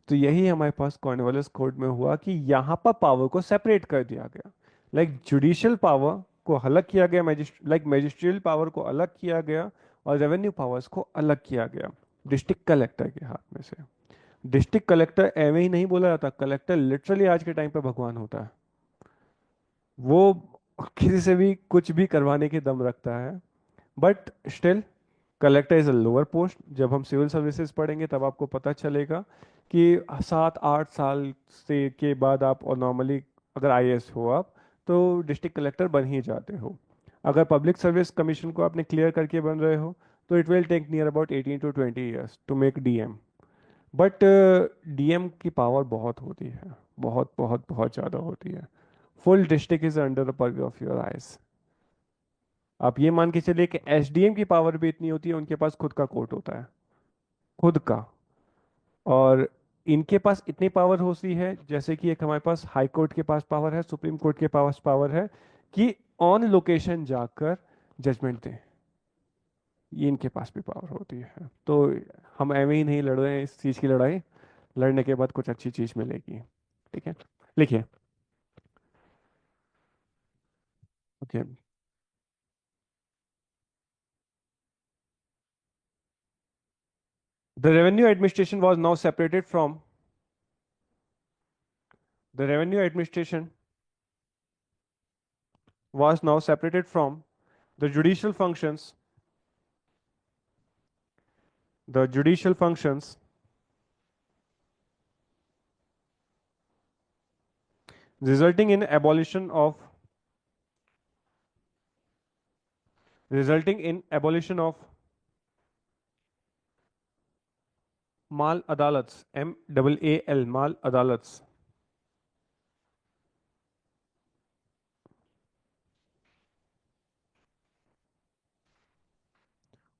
[SPEAKER 1] तो यही हमारे पास कॉर्नवालिस कोड में हुआ कि यहाँ पर पावर को सेपरेट कर दिया गया। लाइक जुडिशियल पावर को अलग किया गया, मैजिस्ट्रियल पावर को अलग किया गया और रेवेन्यू पावर्स को अलग किया गया डिस्ट्रिक्ट कलेक्टर के हाथ में से। डिस्ट्रिक्ट कलेक्टर एवं ही नहीं बोला जाता, कलेक्टर लिटरली आज के टाइम पे भगवान होता है। वो किसी से भी कुछ भी करवाने की दम रखता है। But still collector is a lower post. जब हम सिविल सर्विसेज पढ़ेंगे तब आपको पता चलेगा कि 7-8 साल से के बाद आप, और नॉर्मली अगर आईएएस हो आप, तो डिस्ट्रिक्ट कलेक्टर बन ही जाते हो। अगर पब्लिक सर्विस कमीशन को आपने क्लियर करके बन रहे हो तो it will take near about 18 to 20 years to make DM. But DM की पावर बहुत होती है, बहुत बहुत बहुत ज़्यादा होती है। Full district is under the purview of your eyes. आप ये मान के चलिए कि एसडीएम की पावर भी इतनी होती है, उनके पास खुद का कोर्ट होता है, खुद का। और इनके पास इतनी पावर होती है, जैसे कि एक हमारे पास हाई कोर्ट के पास पावर है, सुप्रीम कोर्ट के पास पावर है कि ऑन लोकेशन जाकर जजमेंट दें। ये इनके पास भी पावर होती है। तो हम एवं ही नहीं लड़ रहे हैं इस चीज़ की लड़ाई, लड़ने के बाद कुछ अच्छी चीज़ मिलेगी। ठीक है, लिखिए। Okay. The revenue administration was now separated from the revenue administration was now separated from the judicial functions, the judicial functions resulting in abolition of resulting in abolition of mal adalats, MAAL, mal adalats,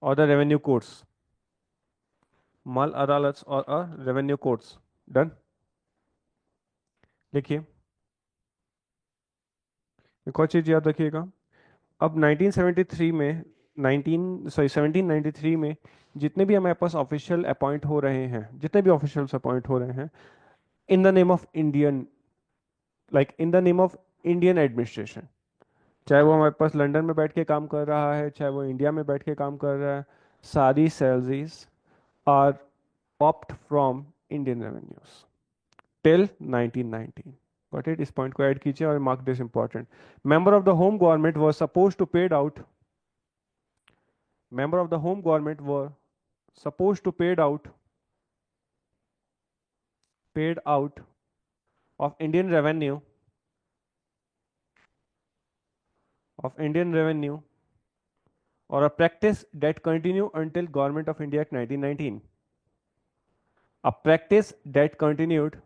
[SPEAKER 1] or the revenue courts, mal adalats or a revenue courts। Done. देखिए, एक और चीज याद रखिएगा। अब 1973 में 1793 में जितने भी हमारे पास ऑफिशियल अपॉइंट हो रहे हैं, जितने भी ऑफिशियल्स अपॉइंट हो रहे हैं in the name of Indian, in the name of Indian administration, चाहे वो हमारे पास लंदन में बैठ के काम कर रहा है, चाहे वो इंडिया में बैठ के काम कर रहा है, सारी salaries are opt from Indian revenues till 1919। Got it? इस पॉइंट को ऐड कीजिए और mark this important. Member of the home government were suppose to paid out member of the home government were suppose to paid out of Indian revenue or a practice that continue until Government of India Act 1919, a practice that continued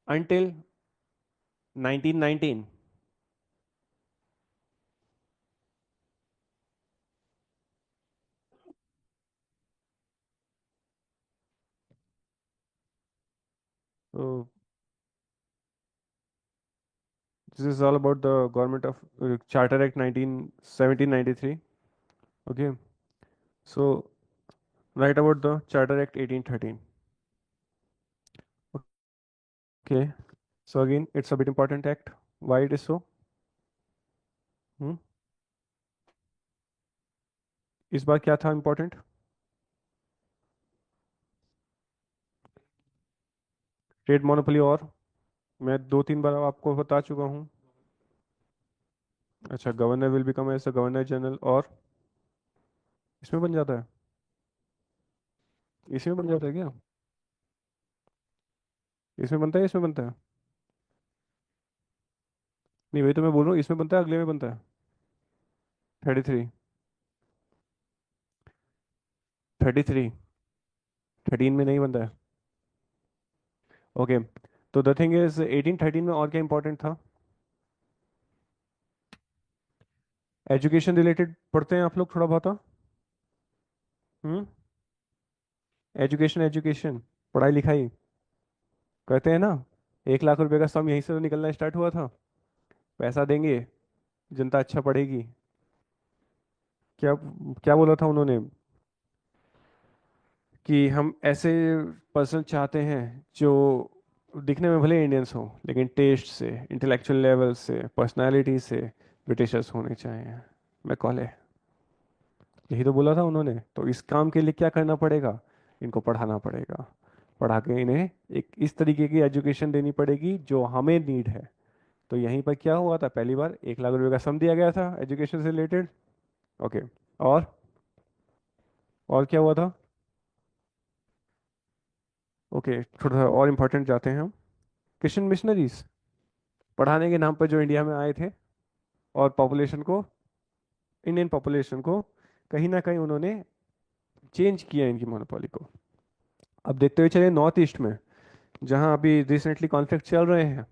[SPEAKER 1] until 1919। So this is all about the Government of Charter Act 1793। Okay, so write about the Charter Act 1813। Okay, so again it's a bit important act। Why it is so? hmm? इस बार क्या था important? Trade monopoly, और मैं 2-3 बार आपको बता चुका हूँ। अच्छा, governor will become as a governor general, और इसमें बन जाता है, इसमें बन जाता है क्या? इसमें बनता है, इसमें बनता है? नहीं, वही तो मैं बोल रहा हूँ, इसमें बनता है, अगले में बनता है। 33। 33। 13 में नहीं बनता है। ओके। तो द थिंग इज 1813 में और क्या इंपॉर्टेंट था? एजुकेशन रिलेटेड पढ़ते हैं आप लोग थोड़ा बहुत? हम्म। एजुकेशन, एजुकेशन, पढ़ाई लिखाई करते हैं ना? 1 लाख रुपए का सम यहीं से तो निकलना स्टार्ट हुआ था। पैसा देंगे, जनता अच्छा पढ़ेगी। क्या क्या बोला था उन्होंने? कि हम ऐसे पर्सन चाहते हैं जो दिखने में भले इंडियंस हों, लेकिन टेस्ट से, इंटेलेक्चुअल लेवल से, पर्सनालिटी से ब्रिटिशर्स होने चाहिए। मैं कॉले, यही तो बोला था उन्होंने। तो इस काम के लिए क्या करना पड़ेगा? इनको पढ़ाना पड़ेगा। पढ़ा के इन्हें एक इस तरीके की एजुकेशन देनी पड़ेगी जो हमें नीड है। तो यहीं पर क्या हुआ था, पहली बार 1 लाख रुपए का सम दिया गया था एजुकेशन से रिलेटेड। ओके। और क्या हुआ था? ओके, थोड़ा सा और इम्पोर्टेंट जाते हैं हम। क्रिश्चियन मिशनरीज पढ़ाने के नाम पर जो इंडिया में आए थे, और पॉपुलेशन को, इंडियन पॉपुलेशन को कहीं ना कहीं उन्होंने चेंज किया इनकी मोनोपोली को। अब देखते हुए चलिए नॉर्थ ईस्ट में, जहाँ अभी रिसेंटली कॉन्फ्लिक्ट चल रहे हैं,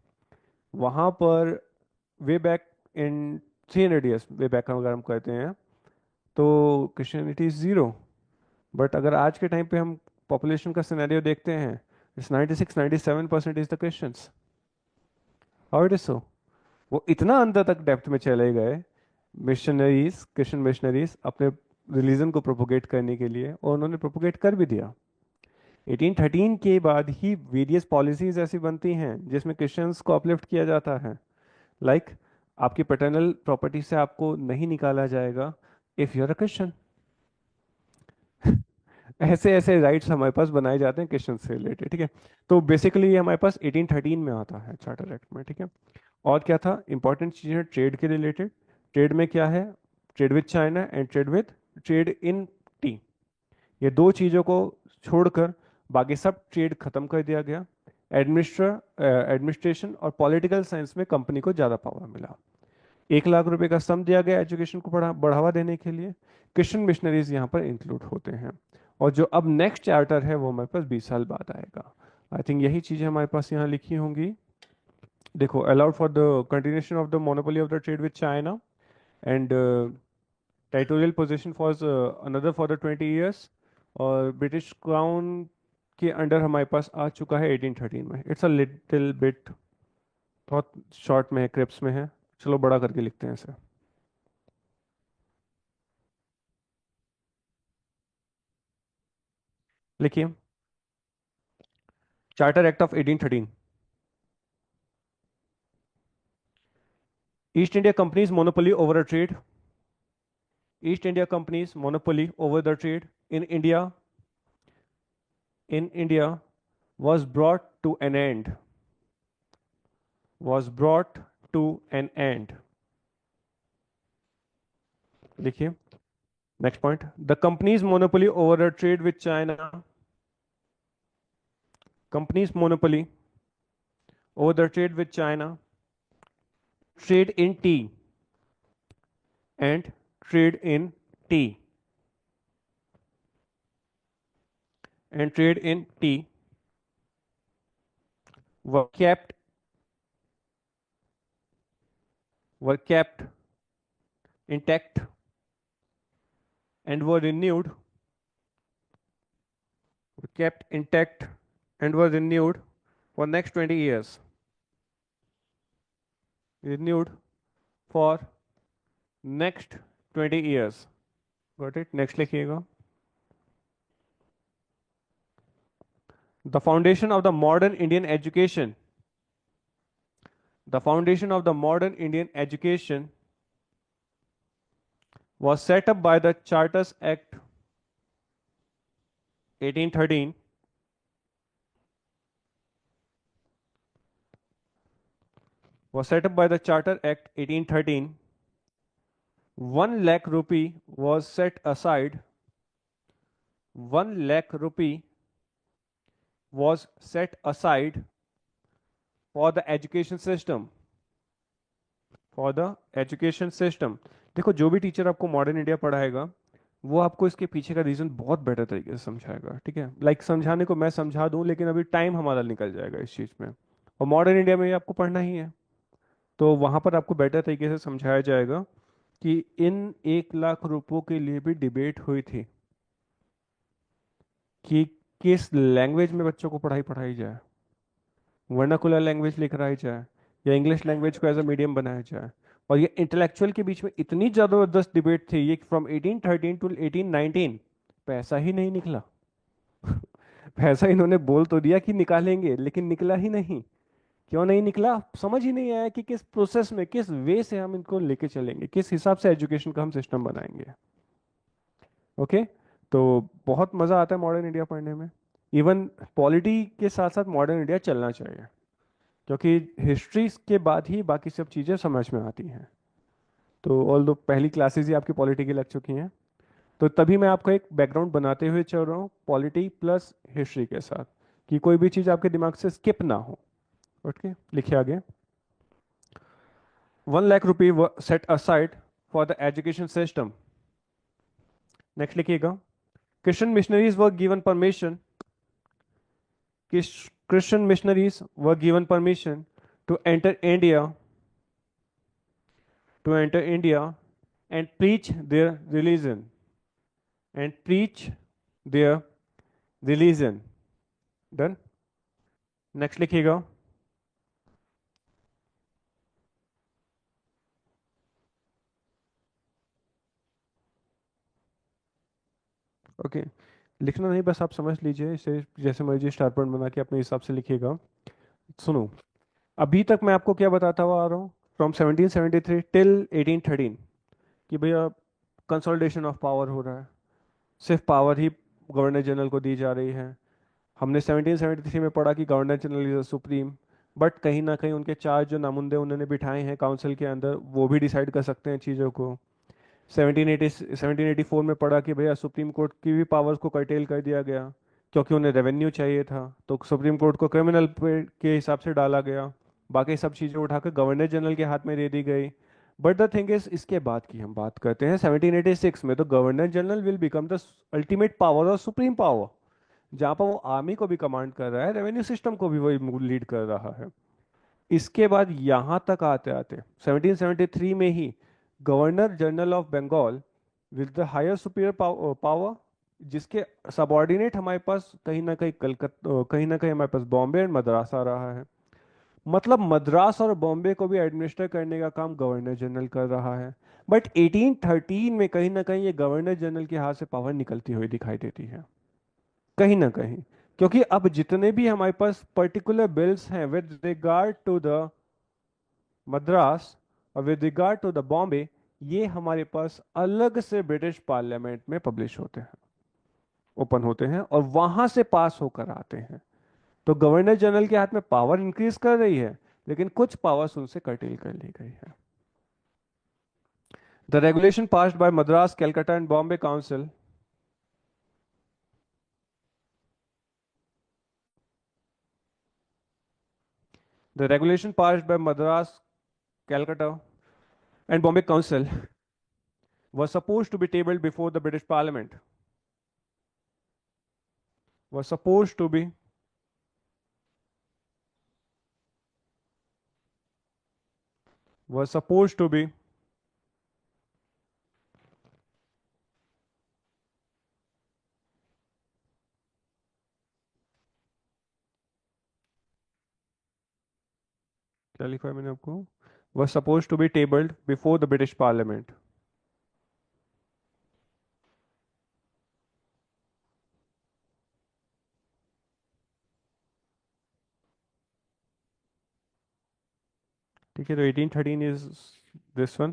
[SPEAKER 1] वहाँ पर way back in 300 years, way back अगर हम कहते हैं, तो क्रिश्चियनिटी इज जीरो। बट अगर आज के टाइम पे हम पॉपुलेशन का सिनेरियो देखते हैं, it's 96-97% is the Christians. How it is so? वो इतना अंदर तक डेप्थ में चले गए, मिशनरीज, क्रिश्चियन मिशनरीज, अपने रिलीजन को प्रोपोगेट करने के लिए, और उन्होंने प्रोपोगेट कर भी दिया। 1813 के बाद ही वेरियस पॉलिसीज ऐसी बनती हैं जिसमें क्रिश्चियंस को अपलिफ्ट किया जाता है। लाइक, आपकी पैटर्नल प्रॉपर्टी से आपको नहीं निकाला जाएगा if you are a Christian. ऐसे ऐसे राइट्स हमारे पास बनाए जाते हैं क्रिश्चियन से रिलेटेड, ठीक है। तो बेसिकली ये हमारे पास 1813 में आता है चार्टर एक्ट में, ठीक है। और क्या था इंपॉर्टेंट चीज़ें ट्रेड के रिलेटेड? ट्रेड में क्या है? Trade with China and trade in T. ये दो चीज़ों को छोड़कर बाकी सब ट्रेड खत्म कर दिया गया। एडमिनिस्ट्रेशन और पॉलिटिकल साइंस में कंपनी को ज़्यादा पावर मिला। 1 लाख रुपए का सम दिया गया एजुकेशन को बढ़ावा देने के लिए। क्रिश्चियन मिशनरीज यहाँ पर इंक्लूड होते हैं। और जो अब नेक्स्ट चार्टर है वो हमारे पास 20 साल बाद आएगा। आई थिंक यही चीज़ें हमारे पास यहाँ लिखी होंगी। देखो, allowed for the continuation of the monopoly of the trade with China, and territorial position for another for the 20 years. और ब्रिटिश क्राउन के अंडर हमारे पास आ चुका है 1813 में। इट्स अ लिटिल बिट, बहुत शॉर्ट में है, क्रिप्स में है। चलो बड़ा करके लिखते हैं इसे। लिखिए, charter act of 1813। East India companies monopoly over a trade, east India companies monopoly over the trade in India was brought to an end, was brought to an end। देखिए, next point, the companies monopoly over a trade with China, companies monopoly over the trade with China, trade in T and trade in T and trade in tea were kept were kept intact and were kept intact and were renewed for next 20 years, renewed for next 20 years। Got it? Next लिखिएगा। The foundation of the modern Indian education, the foundation of the modern Indian education was set up by the Charters Act 1813, was set up by the Charter Act 1813. 1 lakh rupee was set aside. 1 lakh rupee was set aside for the education system. For the education system. देखो, जो भी teacher आपको modern India पढ़ाएगा वो आपको इसके पीछे का reason बहुत बेटर तरीके से समझाएगा, ठीक है। समझाने को मैं समझा दूं, लेकिन अभी टाइम हमारा निकल जाएगा इस चीज में, और मॉडर्न इंडिया में ये आपको पढ़ना ही है। तो वहां पर आपको बेटर तरीके से समझाया जाएगा कि इन 1 लाख रुपयों के लिए भी डिबेट हुई थी कि किस लैंग्वेज में बच्चों को पढ़ाई पढ़ाई जाए, वर्नाकुलर लैंग्वेज लिखवाई जाए या इंग्लिश लैंग्वेज को एज अ मीडियम बनाया जाए। और ये इंटेलेक्चुअल के बीच में इतनी जबरदस्त डिबेट थी, ये फ्रॉम 1813 टू 1819। पैसा ही नहीं निकला। पैसा इन्होंने बोल तो दिया कि निकालेंगे, लेकिन निकला ही नहीं। क्यों नहीं निकला? समझ ही नहीं आया कि किस प्रोसेस में, किस वे से हम इनको लेके चलेंगे, किस हिसाब से एजुकेशन का हम सिस्टम बनाएंगे। ओके। तो बहुत मजा आता है मॉडर्न इंडिया पढ़ने में। इवन पॉलिटी के साथ साथ मॉडर्न इंडिया चलना चाहिए, क्योंकि हिस्ट्री के बाद ही बाकी सब चीज़ें समझ में आती हैं। तो ऑल दो पहली क्लासेस ही आपकी पॉलिटी की लग चुकी हैं, तो तभी मैं आपको एक बैकग्राउंड बनाते हुए चल रहा हूँ पॉलिटी प्लस हिस्ट्री के साथ, कि कोई भी चीज़ आपके दिमाग से स्किप ना हो। ओके, लिखिए आगे। 1 lakh rupee set aside for the education system. Next लिखिएगा। Christian missionaries were given permission. Christian missionaries were given permission to enter India, and preach their religion, and preach their religion. Done. Next लिखिएगा। Okay, लिखना नहीं, बस आप समझ लीजिए इसे, जैसे मर्जी स्टार पॉइंट बना के अपने हिसाब से लिखिएगा। सुनो, अभी तक मैं आपको क्या बताता हुआ आ रहा हूँ, फ्रॉम 1773 टिल 1813, कि भैया कंसोलिडेशन ऑफ पावर हो रहा है, सिर्फ पावर ही गवर्नर जनरल को दी जा रही है। हमने 1773 में पढ़ा कि governor general is supreme, but कहीं ना कहीं उनके चार जो नामुंदे उन्होंने बिठाए हैं काउंसिल के अंदर, वो भी डिसाइड कर सकते हैं चीज़ों को। 1784 में पढ़ा कि भैया सुप्रीम कोर्ट की भी पावर्स को कर्टेल कर दिया गया, क्योंकि उन्हें रेवेन्यू चाहिए था, तो सुप्रीम कोर्ट को क्रिमिनल के हिसाब से डाला गया। बाकी सब चीज़ें उठाकर गवर्नर जनरल के हाथ में दे दी गई। बट द थिंग इज, इसके बाद की हम बात करते हैं 1786 में, तो governor general will become the ultimate power और सुप्रीम पावर, जहां पर वो आर्मी को भी कमांड कर रहा है, रेवेन्यू सिस्टम को भी वही लीड कर रहा है। इसके बाद यहां तक आते आते 1773 में ही governor general of Bengal with the higher superior power, जिसके सबऑर्डिनेट हमारे पास कहीं ना कहीं कलकत्ता, कहीं ना कहीं हमारे पास बॉम्बे एंड मद्रास आ रहा है। मतलब मद्रास और बॉम्बे को भी एडमिनिस्टर करने का काम गवर्नर जनरल कर रहा है। बट 1813 में कहीं ना कहीं ये गवर्नर जनरल के हाथ से पावर निकलती हुई दिखाई देती है, कहीं ना कहीं। क्योंकि अब जितने भी हमारे पास पर्टिकुलर बिल्स हैं with regard to the Madras और with regard to the Bombay, ये हमारे पास अलग से ब्रिटिश पार्लियामेंट में पब्लिश होते हैं, ओपन होते हैं, और वहां से पास होकर आते हैं। तो गवर्नर जनरल के हाथ में पावर इंक्रीज कर रही है, लेकिन कुछ पावर्स उनसे कर्टेल कर ली गई है। The regulation passed by Madras, Calcutta and Bombay council. The regulation passed by Madras, Calcutta, and Bombay Council was supposed to be tabled before the British Parliament. Was supposed to be was supposed to be clarify मैंने आपको, was supposed to be tabled before the British Parliament. ठीक है, तो 1813 is this one.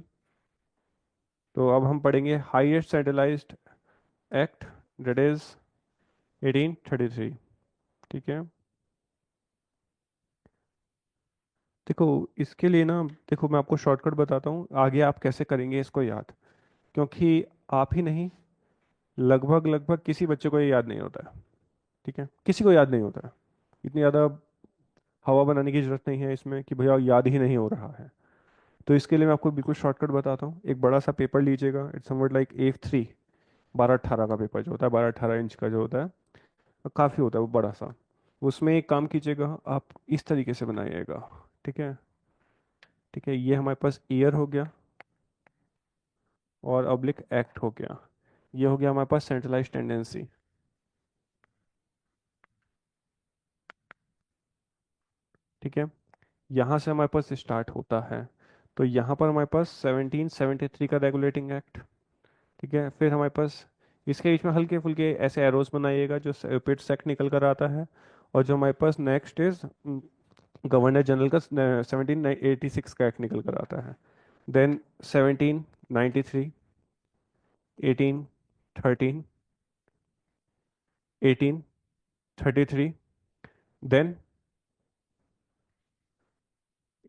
[SPEAKER 1] तो अब हम पढ़ेंगे highest centralised act, that is 1833। ठीक है। देखो, इसके लिए ना, देखो मैं आपको शॉर्टकट बताता हूँ, आगे आप कैसे करेंगे इसको याद। क्योंकि आप ही नहीं, लगभग लगभग किसी बच्चे को ये याद नहीं होता है। ठीक है, किसी को याद नहीं होता है। इतनी ज़्यादा हवा बनाने की जरूरत नहीं है इसमें कि भैया याद ही नहीं हो रहा है। तो इसके लिए मैं आपको बिल्कुल शॉर्टकट बताता हूँ। एक बड़ा सा पेपर लीजिएगा, इट्स समवट लाइक A3, 12-18 का पेपर जो होता है, 12-18 इंच का जो होता है, काफ़ी होता है वो बड़ा सा। उसमें एक काम कीजिएगा, आप इस तरीके से बनाइएगा। ठीक है। ठीक है, ये हमारे पास ईयर हो गया, और अब्लिक एक्ट हो गया। ये हो गया हमारे पास सेंट्रलाइज टेंडेंसी। ठीक है, यहाँ से हमारे पास स्टार्ट होता है। तो यहाँ पर हमारे पास 1773 का रेगुलेटिंग एक्ट। ठीक है, फिर हमारे पास इसके बीच में हल्के फुल्के ऐसे एरोस बनाइएगा जो पिट्स एक्ट निकल कर आता है। और जो हमारे पास नेक्स्ट इज गवर्नर जनरल का 1786 का एक्ट निकल कर आता है। Then 1793, 1813, 1833, then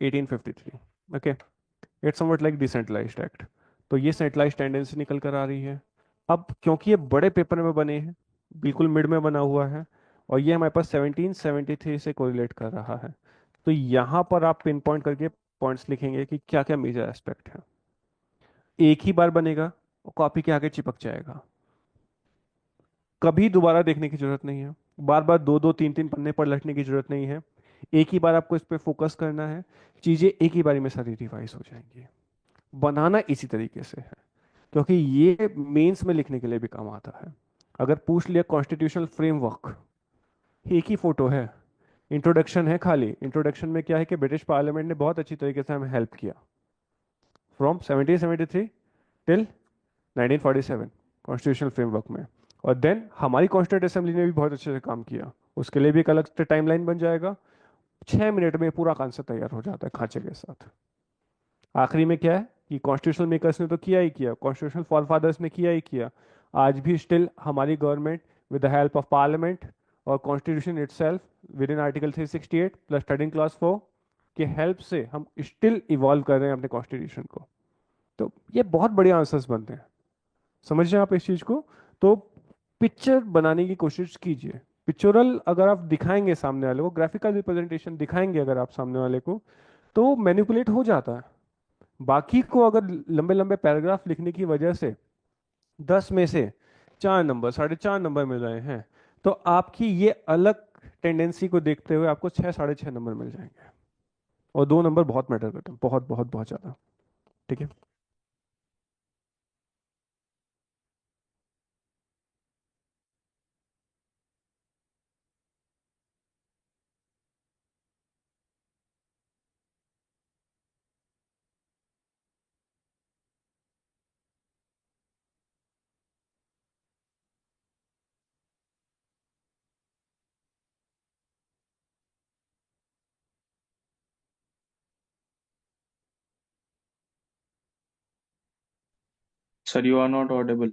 [SPEAKER 1] 1853। Okay, it's somewhat like decentralized act. तो ये सेंट्रलाइज टेंडेंसी निकल कर आ रही है। अब क्योंकि ये बड़े पेपर में बने हैं, बिल्कुल मिड में बना हुआ है, और ये हमारे पास 1773 से कोरिलेट कर रहा है, तो यहाँ पर आप पिन पॉइंट करके पॉइंट्स लिखेंगे कि क्या क्या मेजर एस्पेक्ट है। एक ही बार बनेगा और कॉपी के आगे चिपक जाएगा, कभी दोबारा देखने की जरूरत नहीं है, बार बार दो दो तीन तीन पन्ने पर लटने की जरूरत नहीं है। एक ही बार आपको इस पे फोकस करना है, चीजें एक ही बारी में सारी रिवाइज हो जाएंगी। बनाना इसी तरीके से है, क्योंकि ये मेंस में लिखने के लिए भी काम आता है। अगर पूछ लिया कॉन्स्टिट्यूशनल फ्रेमवर्क, एक ही फोटो है, इंट्रोडक्शन है, खाली इंट्रोडक्शन में क्या है कि ब्रिटिश पार्लियामेंट ने बहुत अच्छी तरीके से हमें हेल्प किया फ्रॉम 1773 टिल 1947 कॉन्स्टिट्यूशनल फ्रेमवर्क में। और देन हमारी कॉन्स्टिट्यूंट असेंबली ने भी बहुत अच्छे से काम किया, उसके लिए भी एक अलग से टाइमलाइन बन जाएगा। 6 मिनट में पूरा कॉन्सेप्ट तैयार हो जाता है खांचे के साथ। आखिरी में क्या है कि कॉन्स्टिट्यूशनल मेकर्स ने तो किया ही किया, कॉन्स्टिट्यूशनल फॉरफादर्स ने किया ही किया। आज भी स्टिल हमारी government with the help of parliament और constitution itself with in article 368 plus 13 clause 4 के हेल्प से हम स्टिल इवॉल्व कर रहे हैं अपने कॉन्स्टिट्यूशन को। तो ये बहुत बढ़िया आंसर्स बनते हैं, समझ रहे हैं आप इस चीज को। तो पिक्चर बनाने की कोशिश कीजिए। पिक्चरल अगर आप दिखाएंगे सामने वाले को, ग्राफिकल रिप्रेजेंटेशन दिखाएंगे अगर आप सामने वाले को, तो मैनिपुलेट हो जाता है। बाकी को अगर लंबे लंबे पैराग्राफ लिखने की वजह से 10 में से 4 नंबर, 4.5 नंबर मिल रहे हैं, तो आपकी ये अलग टेंडेंसी को देखते हुए आपको 6, 6.5 नंबर मिल जाएंगे। और 2 नंबर बहुत मैटर करते हैं, बहुत बहुत बहुत ज्यादा। ठीक है।
[SPEAKER 2] Sir, you are not audible.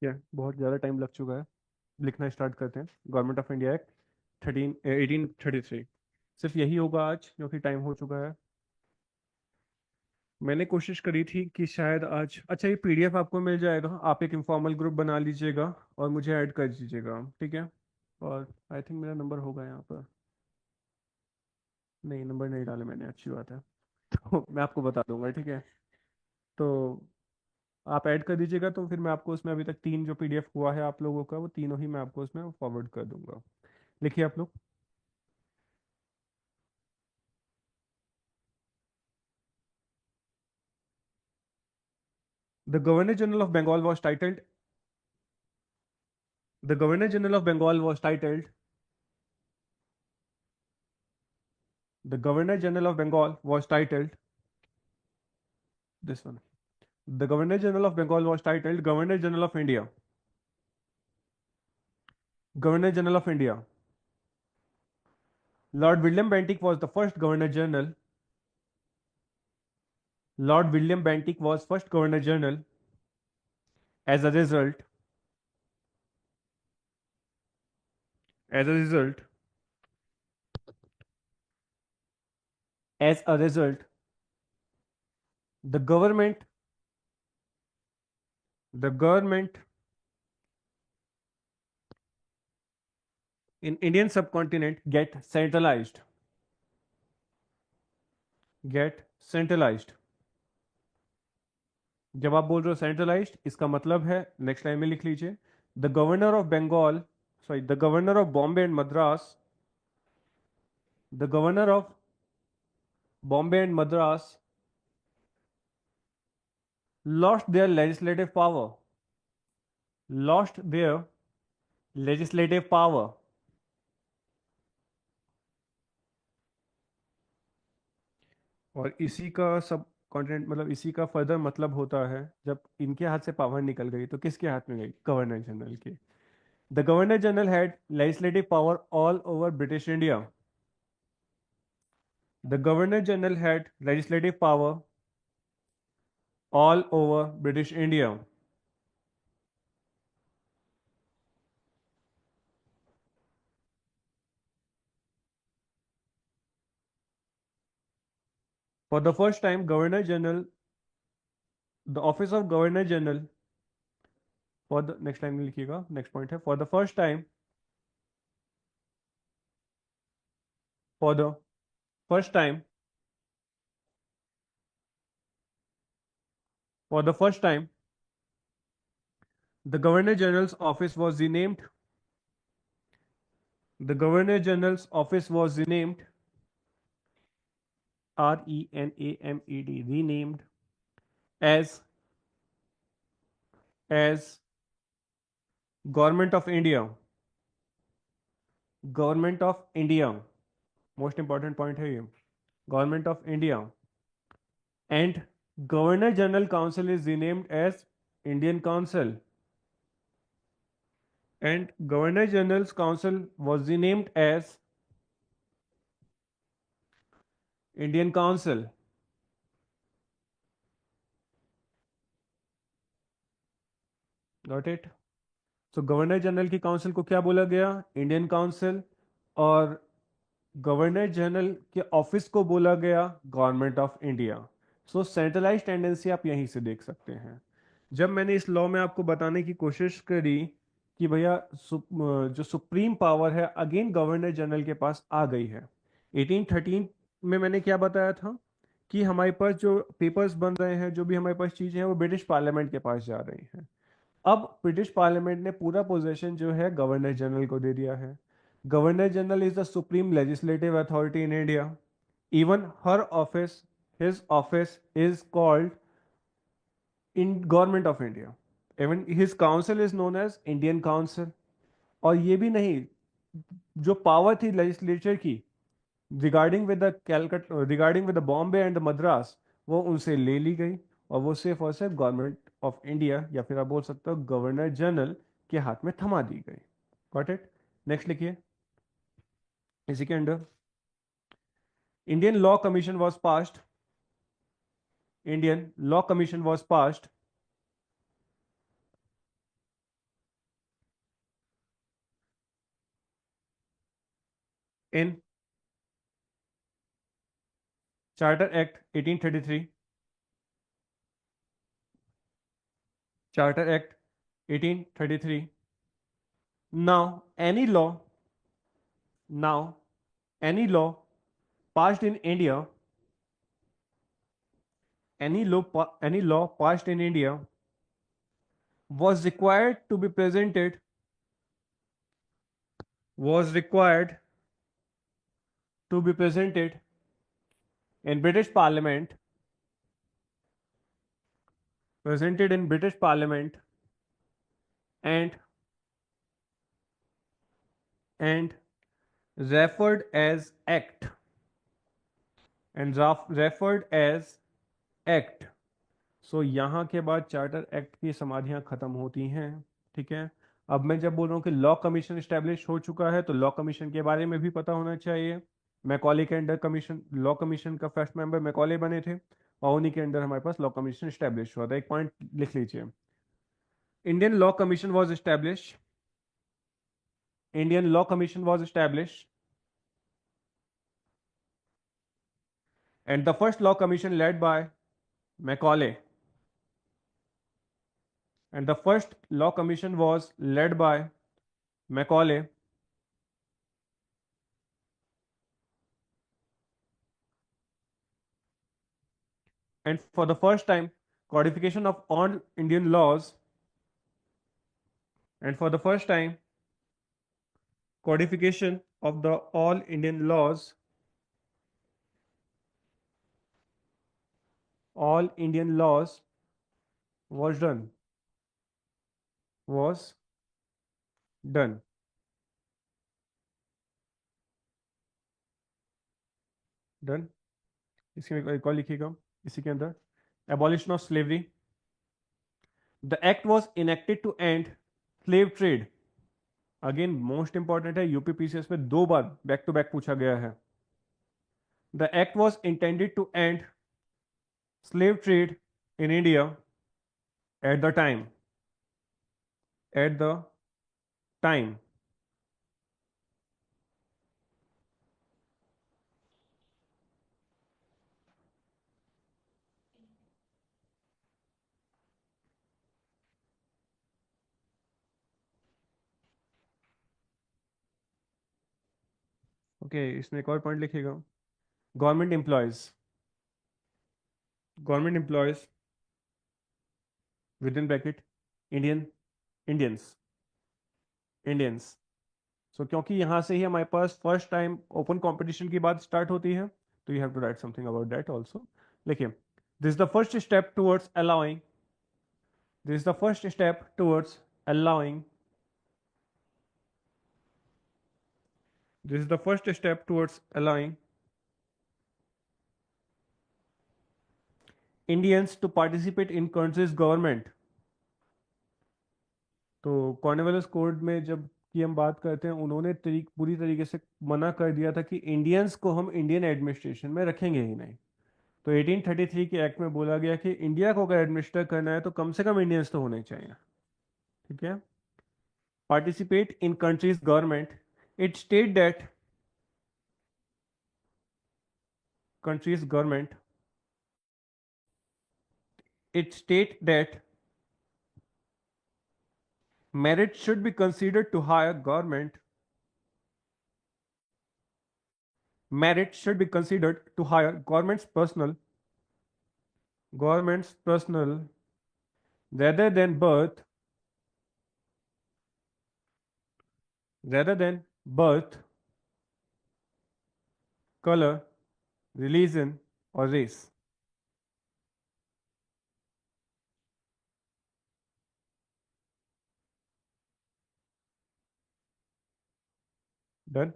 [SPEAKER 1] बहुत ज़्यादा टाइम लग चुका है, लिखना स्टार्ट करते हैं। Government of India act 1833। सिर्फ यही होगा आज क्योंकि टाइम हो चुका है। मैंने कोशिश करी थी कि शायद आज, अच्छा ये पीडीएफ आपको मिल जाएगा, आप एक इंफॉर्मल ग्रुप बना लीजिएगा और मुझे ऐड कर दीजिएगा, ठीक है। और आई थिंक मेरा नंबर होगा यहाँ पर। नहीं, नंबर नहीं डाले मैंने, अच्छी बात है। तो मैं आपको बता दूंगा, ठीक है। तो आप ऐड कर दीजिएगा, तो फिर मैं आपको उसमें अभी तक 3 जो पीडीएफ हुआ है आप लोगों का, वो तीनों ही मैं आपको उसमें फॉरवर्ड कर दूंगा। लिखिए आप लोग। The governor general of Bengal was titled the governor general of Bengal was titled the governor general of Bengal was titled this one. The Governor General of Bengal was titled Governor General of India. Governor General of India. Lord William Bentinck was the first Governor General. Lord William Bentinck was first Governor General. As a result, as a result, as a result, the government, the government in Indian subcontinent get centralized। जब आप बोल रहे हो centralised, इसका मतलब है, next line में लिख लीजिए, the governor of Bengal, sorry, the governor of Bombay and Madras, the governor of Bombay and Madras lost their legislative power, lost their legislative power। और इसी का सब कॉन्टेंट, मतलब इसी का फर्दर मतलब होता है, जब इनके हाथ से पावर निकल गई तो किसके हाथ में गई? गवर्नर जनरल के। The governor general had legislative power all over British India. The governor general had legislative power all over British India. For the first time governor general, the office of governor general, for the, next time लिखिएगा, next point है, for the first time, for the first time, for the first time, the Governor General's office was renamed. The Governor General's office was renamed, RENAMED, renamed as as Government of India. Government of India. Most important point है ये. Government of India. And Governor General Council is renamed as Indian Council. And Governor General's Council was renamed as Indian Council. Got it? तो governor general की council को क्या बोला गया? Indian council. और governor general के ऑफिस को बोला गया government of India. So centralize tendency आप यहीं से देख सकते हैं। जब मैंने इस लॉ में आपको बताने की कोशिश करी कि भैया जो सुप्रीम पावर है अगेन गवर्नर जनरल के पास आ गई है, 1813 में मैंने क्या बताया था कि हमारे पास जो पेपर्स बन रहे हैं, जो भी हमारे पास चीजें हैं, वो ब्रिटिश पार्लियामेंट के पास जा रही हैं। अब ब्रिटिश पार्लियामेंट ने पूरा पोजीशन जो है गवर्नर जनरल को दे दिया है। Governor general is the supreme legislative authority in India. Even her office, his office is called in government of India. Even his council is known as Indian council. और ये भी नहीं, जो पावर थी लेजिस्लेचर की regarding with the Calcutta, regarding with the Bombay and the Madras, वो उनसे ले ली गई और वो सिर्फ और सिर्फ गवर्नमेंट ऑफ इंडिया, या फिर आप बोल सकते हो गवर्नर जनरल के हाथ में थमा दी गई। Got it? नेक्स्ट लिखिए। इसी के under Indian law commission was passed. Indian law commission was passed in Charter Act 1833, Charter Act 1833. Now, any law, now, any law passed in India, any law passed in India was required to be presented, was required to be presented in British Parliament, presented in British Parliament, and and referred as act, referred as act. So यहाँ के बाद charter act की समाधियाँ खत्म होती हैं. ठीक है. अब मैं जब बोल रहा हूँ कि लॉ कमीशन स्टैब्लिश हो चुका है, तो लॉ कमीशन के बारे में भी पता होना चाहिए. मैकॉले के अंडर कमीशन, लॉ कमीशन का फर्स्ट मेंबर मैकॉले बने थे, और उन्हीं के अंडर हमारे पास लॉ कमीशन स्टैब्लिश हुआ था. एक पॉइंट लिख लीजिए. Indian law commission was establish, Indian law commission was establish, and the first law commission led by Macaulay, and the first law commission was led by Macaulay. And for the first time, codification of all Indian laws, and for the first time, codification of the all Indian laws, all Indian laws was done, was done. Done. इसमें एक और लिखिएगा इसी के अंदर. Abolition of slavery. The act was enacted to end slave trade. Again most important है, UPPCS में दो बार बैक टू बैक पूछा गया है. The act was intended to end slave trade in India at the time. At the time. Okay इसमें एक और पॉइंट लिखिएगा. Government employees, government employees with in bracket Indian, Indians, Indians. So क्योंकि यहां से ही हमारे पास फर्स्ट टाइम ओपन कंपटीशन की बात स्टार्ट होती है, तो you have to write something about that also. देखिए, this is the first step towards allowing, this is the first step towards allowing, this is the first step towards allowing Indians to participate in country's government. तो Cornwallis code में जब की हम बात करते हैं, उन्होंने पूरी तरीके से मना कर दिया था कि इंडियंस को हम इंडियन एडमिनिस्ट्रेशन में रखेंगे ही नहीं. तो 1833 के एक्ट में बोला गया कि इंडिया को अगर एडमिनिस्टर करना है तो कम से कम इंडियंस तो होने चाहिए. ठीक है. Participate in countries government. It state that countries government, it state that merit should be considered to hire government, merit should be considered to hire government's personnel rather than birth, rather than birth, color, religion, or race. Done.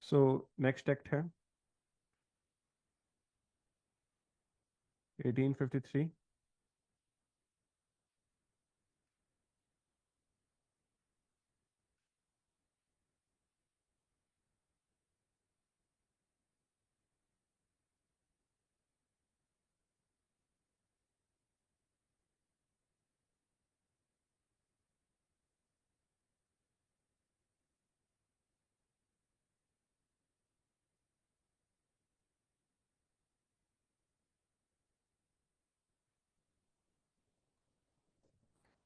[SPEAKER 1] So next act है 1853.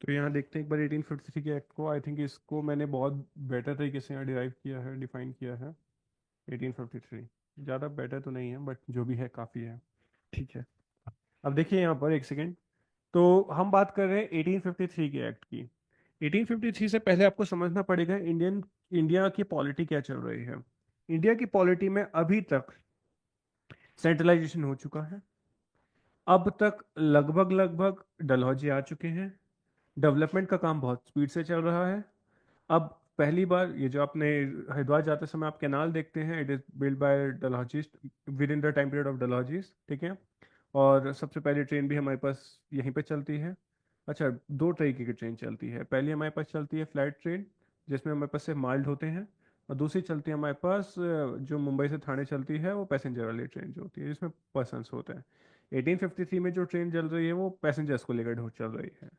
[SPEAKER 1] तो यहाँ देखते हैं एक बार 1853 के act को। I think इसको मैंने बहुत बेटर तरीके से यहाँ डिराइव किया है, डिफाइन किया है। 1853 ज़्यादा बेटर तो नहीं है, बट जो भी है काफ़ी है। ठीक है, अब देखिए यहाँ पर एक सेकेंड। तो हम बात कर रहे हैं 1853 के एक्ट की। 1853 से पहले आपको समझना पड़ेगा इंडिया की पॉलिटी क्या चल रही है। इंडिया की पॉलिटी में अभी तक सेंट्रलाइजेशन हो चुका है। अब तक लगभग लगभग डलहौजी आ चुके हैं। डेवलपमेंट का काम बहुत स्पीड से चल रहा है। अब पहली बार ये जो आपने हरिद्वार जाते समय आप कैनाल देखते हैं, it is build by Dalhousie's with in the time period of Dalhousie's. ठीक है, और सबसे पहली ट्रेन भी हमारे पास यहीं पे चलती है। अच्छा, दो तरीके की ट्रेन चलती है। पहली हमारे पास चलती है फ्लाइट ट्रेन, जिसमें हमारे पास से माल्ड होते हैं। और दूसरी चलती है हमारे पास जो मुंबई से थाने चलती है, वो पैसेंजर वाली ट्रेन जो होती है, जिसमें पर्सनस होते हैं। 1853 में जो ट्रेन चल रही है वो पैसेंजर्स को लेकर चल रही है।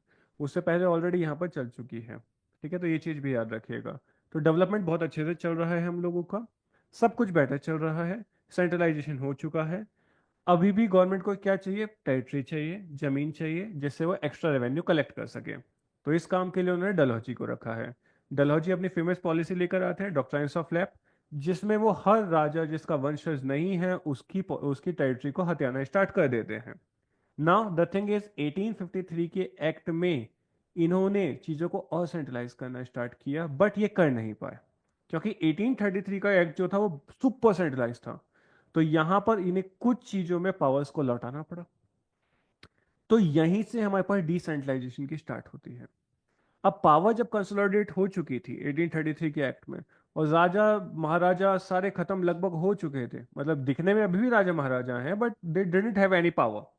[SPEAKER 1] उससे पहले ऑलरेडी यहाँ पर चल चुकी है। ठीक है, तो ये चीज़ भी याद रखिएगा। तो डेवलपमेंट बहुत अच्छे से चल रहा है हम लोगों का, सब कुछ बेटर चल रहा है। सेंट्रलाइजेशन हो चुका है। अभी भी गवर्नमेंट को क्या चाहिए? टेरिटरी चाहिए, जमीन चाहिए, जिससे वो एक्स्ट्रा रेवेन्यू कलेक्ट कर सके। तो इस काम के लिए उन्होंने डलहौजी को रखा है। डलहौजी अपनी फेमस पॉलिसी लेकर आते हैं, डॉक्ट्राइन्स ऑफ लैप, जिसमें वो हर राजा जिसका वंशज नहीं है उसकी उसकी टेरिटरी को हथियाना स्टार्ट कर देते हैं। नाउ द थिंग इज 1853 के एक्ट में इन्होंने चीजों को और सेंट्रलाइज करना स्टार्ट किया, बट ये कर नहीं पाए, क्योंकि 1833 का एक्ट जो था वो सुपर सेंट्रलाइज था। तो यहां पर इन्हें कुछ चीजों में पावर्स को लौटाना पड़ा। तो यहीं से हमारे पास डिसेंट्रलाइजेशन की स्टार्ट होती है। अब पावर जब कंसोलिडेट हो चुकी थी 1833 के एक्ट में, और राजा महाराजा सारे खत्म लगभग हो चुके थे, मतलब दिखने में अभी भी राजा महाराजा हैं, but they didn't have any power.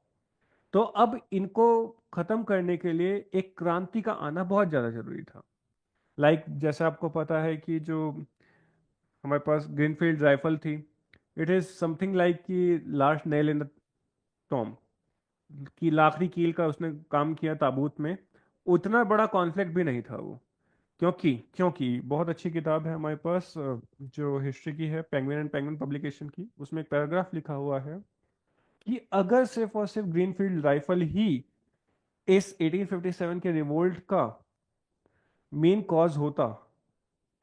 [SPEAKER 1] तो अब इनको खत्म करने के लिए एक क्रांति का आना बहुत ज्यादा जरूरी था। जैसे आपको पता है कि जो हमारे पास ग्रीनफील्ड राइफल थी, इट इज समथिंग लाइक कि last nail in the Tom, की आखिरी कील का उसने काम किया ताबूत में। उतना बड़ा कॉन्फ्लिक्ट भी नहीं था वो। क्योंकि बहुत अच्छी किताब है हमारे पास जो हिस्ट्री की है, पेंगुइन एंड पेंगुइन पब्लिकेशन की, उसमें एक पैराग्राफ लिखा हुआ है कि अगर सिर्फ और सिर्फ ग्रीनफील्ड राइफल ही इस 1857 के रिवोल्ट का मेन कॉज होता,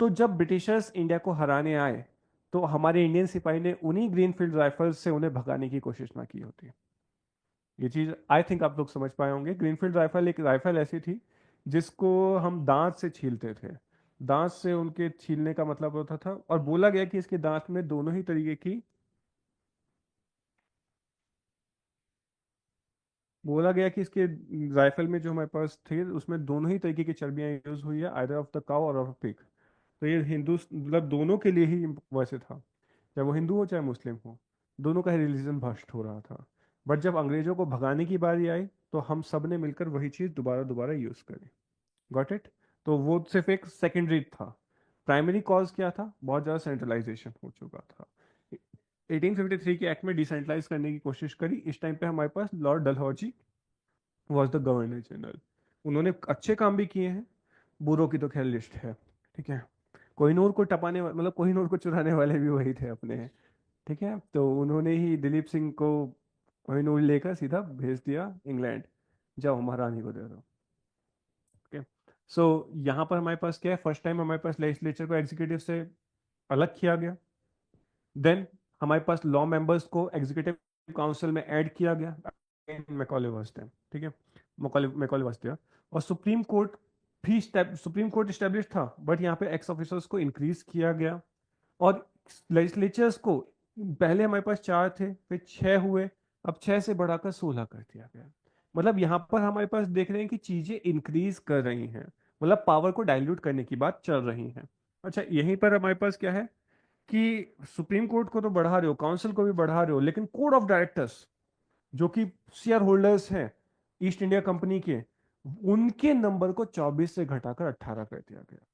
[SPEAKER 1] तो जब ब्रिटिशर्स इंडिया को हराने आए, तो हमारे इंडियन सिपाही ने उन्हीं ग्रीनफील्ड राइफल्स से उन्हें भगाने की कोशिश ना की होती। ये चीज आई थिंक आप लोग समझ पाए होंगे। ग्रीनफील्ड राइफल एक राइफल ऐसी थी जिसको हम दांत से छीलते थे। दांत से उनके छीलने का मतलब होता था, और बोला गया कि इसके दांत में दोनों ही तरीके की, बोला गया कि इसके राइफल में जो हमारे पास थे उसमें दोनों ही तरीके की चर्बियां यूज हुई है, आइदर ऑफ द काउ और ऑफ पिग। तो ये हिंदू मतलब दोनों के लिए ही वैसे था, चाहे वो हिंदू हो चाहे मुस्लिम हो, दोनों का ही रिलीजन भ्रष्ट हो रहा था। बट जब अंग्रेजों को भगाने की बारी आई, तो हम सब ने मिलकर वही चीज दोबारा दोबारा यूज करी। Got it? तो वो सिर्फ एक सेकेंडरी था। प्राइमरी कॉज क्या था? बहुत ज़्यादा सेंट्रलाइजेशन हो चुका था। 1853 के एक्ट में डिसेंट्रलाइज करने की कोशिश करी। इस टाइम पे हमारे पास lord Dalhousie was the governor general. उन्होंने अच्छे काम भी किए हैं, बुरों की तो खैर लिस्ट है। ठीक है, कोहिनूर को टपाने मतलब कोहिनूर को चुराने वाले भी वही थे अपने। ठीक है, तो उन्होंने ही दिलीप सिंह को कोहिनूर लेकर सीधा भेज दिया इंग्लैंड, जाओ महारानी को दे दो। ओके, सो यहाँ पर हमारे पास क्या है? फर्स्ट टाइम हमारे पास लेजिस्लेचर को एग्जीक्यूटिव से अलग किया गया। देन हमारे पास लॉ मेंबर्स को एग्जीक्यूटिव काउंसिल में ऐड किया गया। Macaulay was there. ठीक है, मैकॉले मैकॉले वाज देयर। और सुप्रीम कोर्ट स्टैब्लिश था, बट यहाँ पे एक्स ऑफिसर्स को इंक्रीज किया गया। और लेजिस्लेचर्स को, पहले हमारे पास चार थे, फिर छह हुए, अब छह से बढ़ाकर 16 कर दिया गया। मतलब यहाँ पर हमारे पास देख रहे हैं कि चीजें इंक्रीज कर रही हैं, मतलब पावर को डाइल्यूट करने की बात चल रही है। अच्छा, यहीं पर हमारे पास क्या है कि सुप्रीम कोर्ट को तो बढ़ा रहे हो, काउंसिल को भी बढ़ा रहे हो, लेकिन कोड ऑफ डायरेक्टर्स जो कि शेयर होल्डर्स हैं ईस्ट इंडिया कंपनी के, उनके नंबर को 24 से घटाकर 18 कर दिया गया।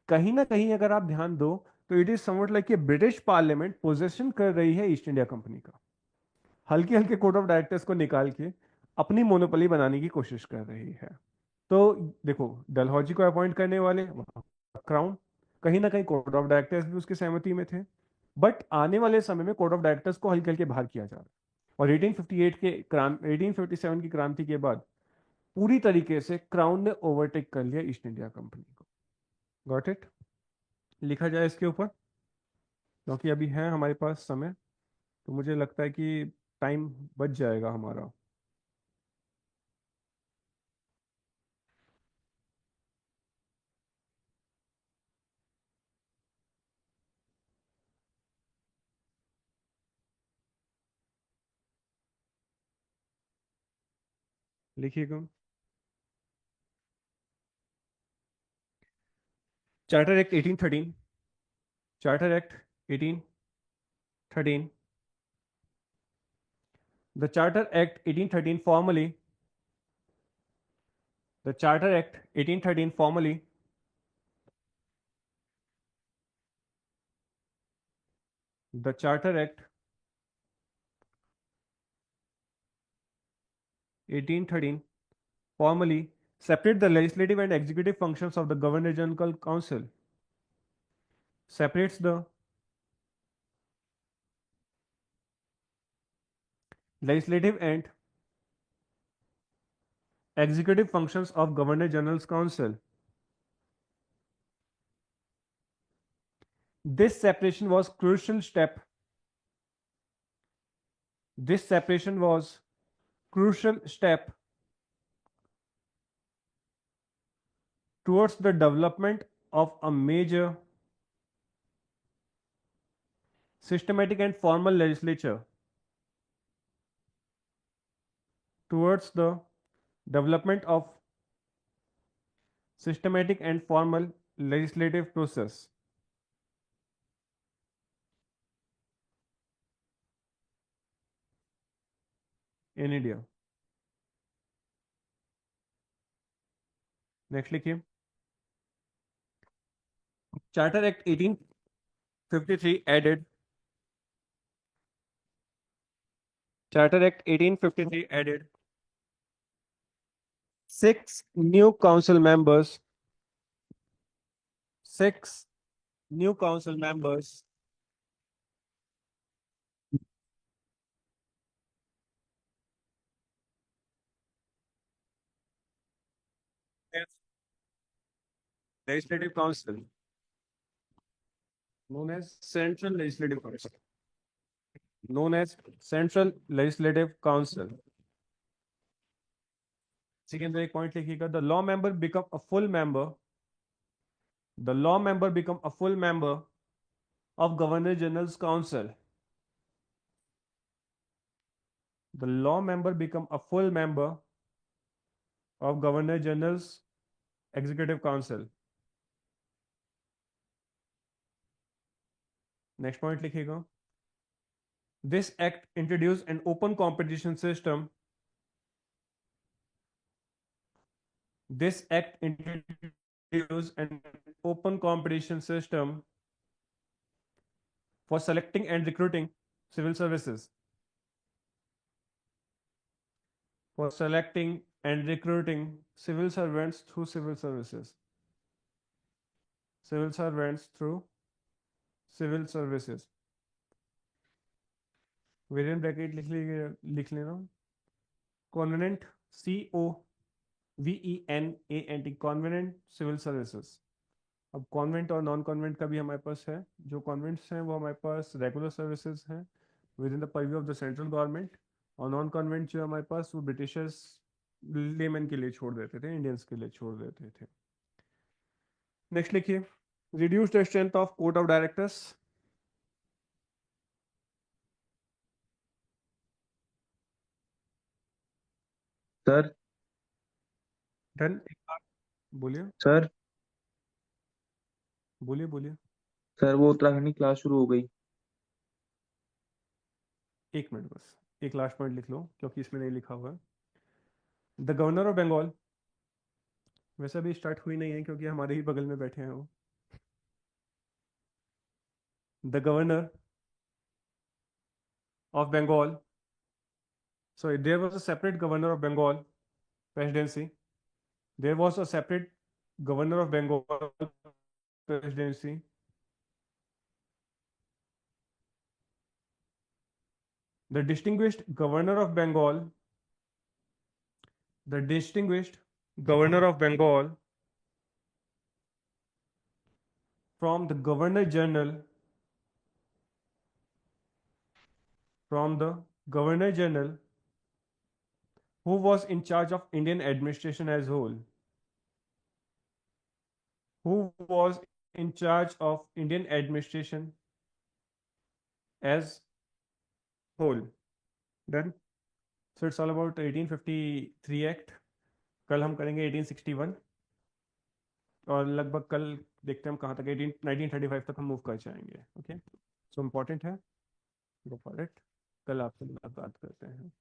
[SPEAKER 1] कहीं ना कहीं अगर आप ध्यान दो, तो इट इज समवट लाइक कि ब्रिटिश पार्लियामेंट पोजेशन कर रही है ईस्ट इंडिया कंपनी का, हल्के हल्के कोड ऑफ डायरेक्टर्स को निकाल के अपनी मोनोपोली बनाने की कोशिश कर रही है। तो देखो, डलहौजी को अपॉइंट करने वाले क्राउन, कहीं ना कहीं कोड ऑफ डायरेक्टर्स भी उसकी सहमति में थे। बट आने वाले समय में कोड ऑफ डायरेक्टर्स को हल्के हल्के बाहर किया जा रहा है। और 1857 की क्रांति के बाद पूरी तरीके से क्राउन ने ओवरटेक कर लिया ईस्ट इंडिया कंपनी को। Got it? लिखा जाए इसके ऊपर, क्योंकि अभी है हमारे पास समय, तो मुझे लगता है कि टाइम बच जाएगा हमारा। लिखिएगा। Charter act 1813, charter act 1813, the charter act 1813 formally the charter act 1813 formally the charter act 1813 formally separate the legislative and executive functions of the Governor General Council, separates the legislative and executive functions of Governor General's Council. This separation was crucial step. This separation was crucial step towards the development of a major systematic and formal legislature, towards the development of systematic and formal legislative process in India. Next लिखिए। Charter Act 1853 added Charter Act 1853 added six new council members, six new council members as Legislative Council, known as Central Legislative Council, known as Central Legislative Council. Second एक point लिखिएगा, the law member become a full member, the law member become a full member of Governor General's Council. The law member become a full member of Governor General's Executive Council. Next point लिखिएगा, this act introduced an open competition system. This act introduced an open competition system for selecting and recruiting civil services. For selecting and recruiting civil servants through civil services. Civil servants through civil services. Within bracket लिख लेना। Convenant, COVENANT, Convenant Civil Services. अब convent और non convent का भी हमारे पास है। जो convents हैं वो हमारे पास रेगुलर सर्विसेज हैं with in the purview of the central government, और नॉन कॉन्वेंट जो हमारे पास वो ब्रिटिशर्स लेमन के लिए छोड़ देते थे, इंडियंस के लिए छोड़ देते थे। नेक्स्ट लिखिए, reduce the strength of court of directors.
[SPEAKER 2] Sir.
[SPEAKER 1] Done. बोलिए
[SPEAKER 2] सर।
[SPEAKER 1] बोलिए बोलिए।
[SPEAKER 2] सर वो उत्तराखंड की क्लास शुरू हो गई।
[SPEAKER 1] एक मिनट बस, एक लास्ट पॉइंट लिख लो क्योंकि इसमें नहीं लिखा हुआ है। द गवर्नर ऑफ बंगाल, वैसे भी स्टार्ट हुई नहीं है क्योंकि हमारे ही बगल में बैठे हैं वो। The governor of Bengal. So there was a separate governor of Bengal presidency. There was a separate governor of Bengal presidency. The distinguished governor of Bengal The distinguished Governor of Bengal from the Governor General from the Governor General who was in charge of Indian administration as whole. Who was in charge of Indian administration as whole. Done. So it's all about 1853 Act. कल हम करेंगे 1861 और लगभग कल देखते हैं हम कहाँ तक 1935 तक हम मूव कर जाएंगे. ओके, सो इम्पोर्टेंट है. Go for it. कल आपसे मुलाकात करते हैं.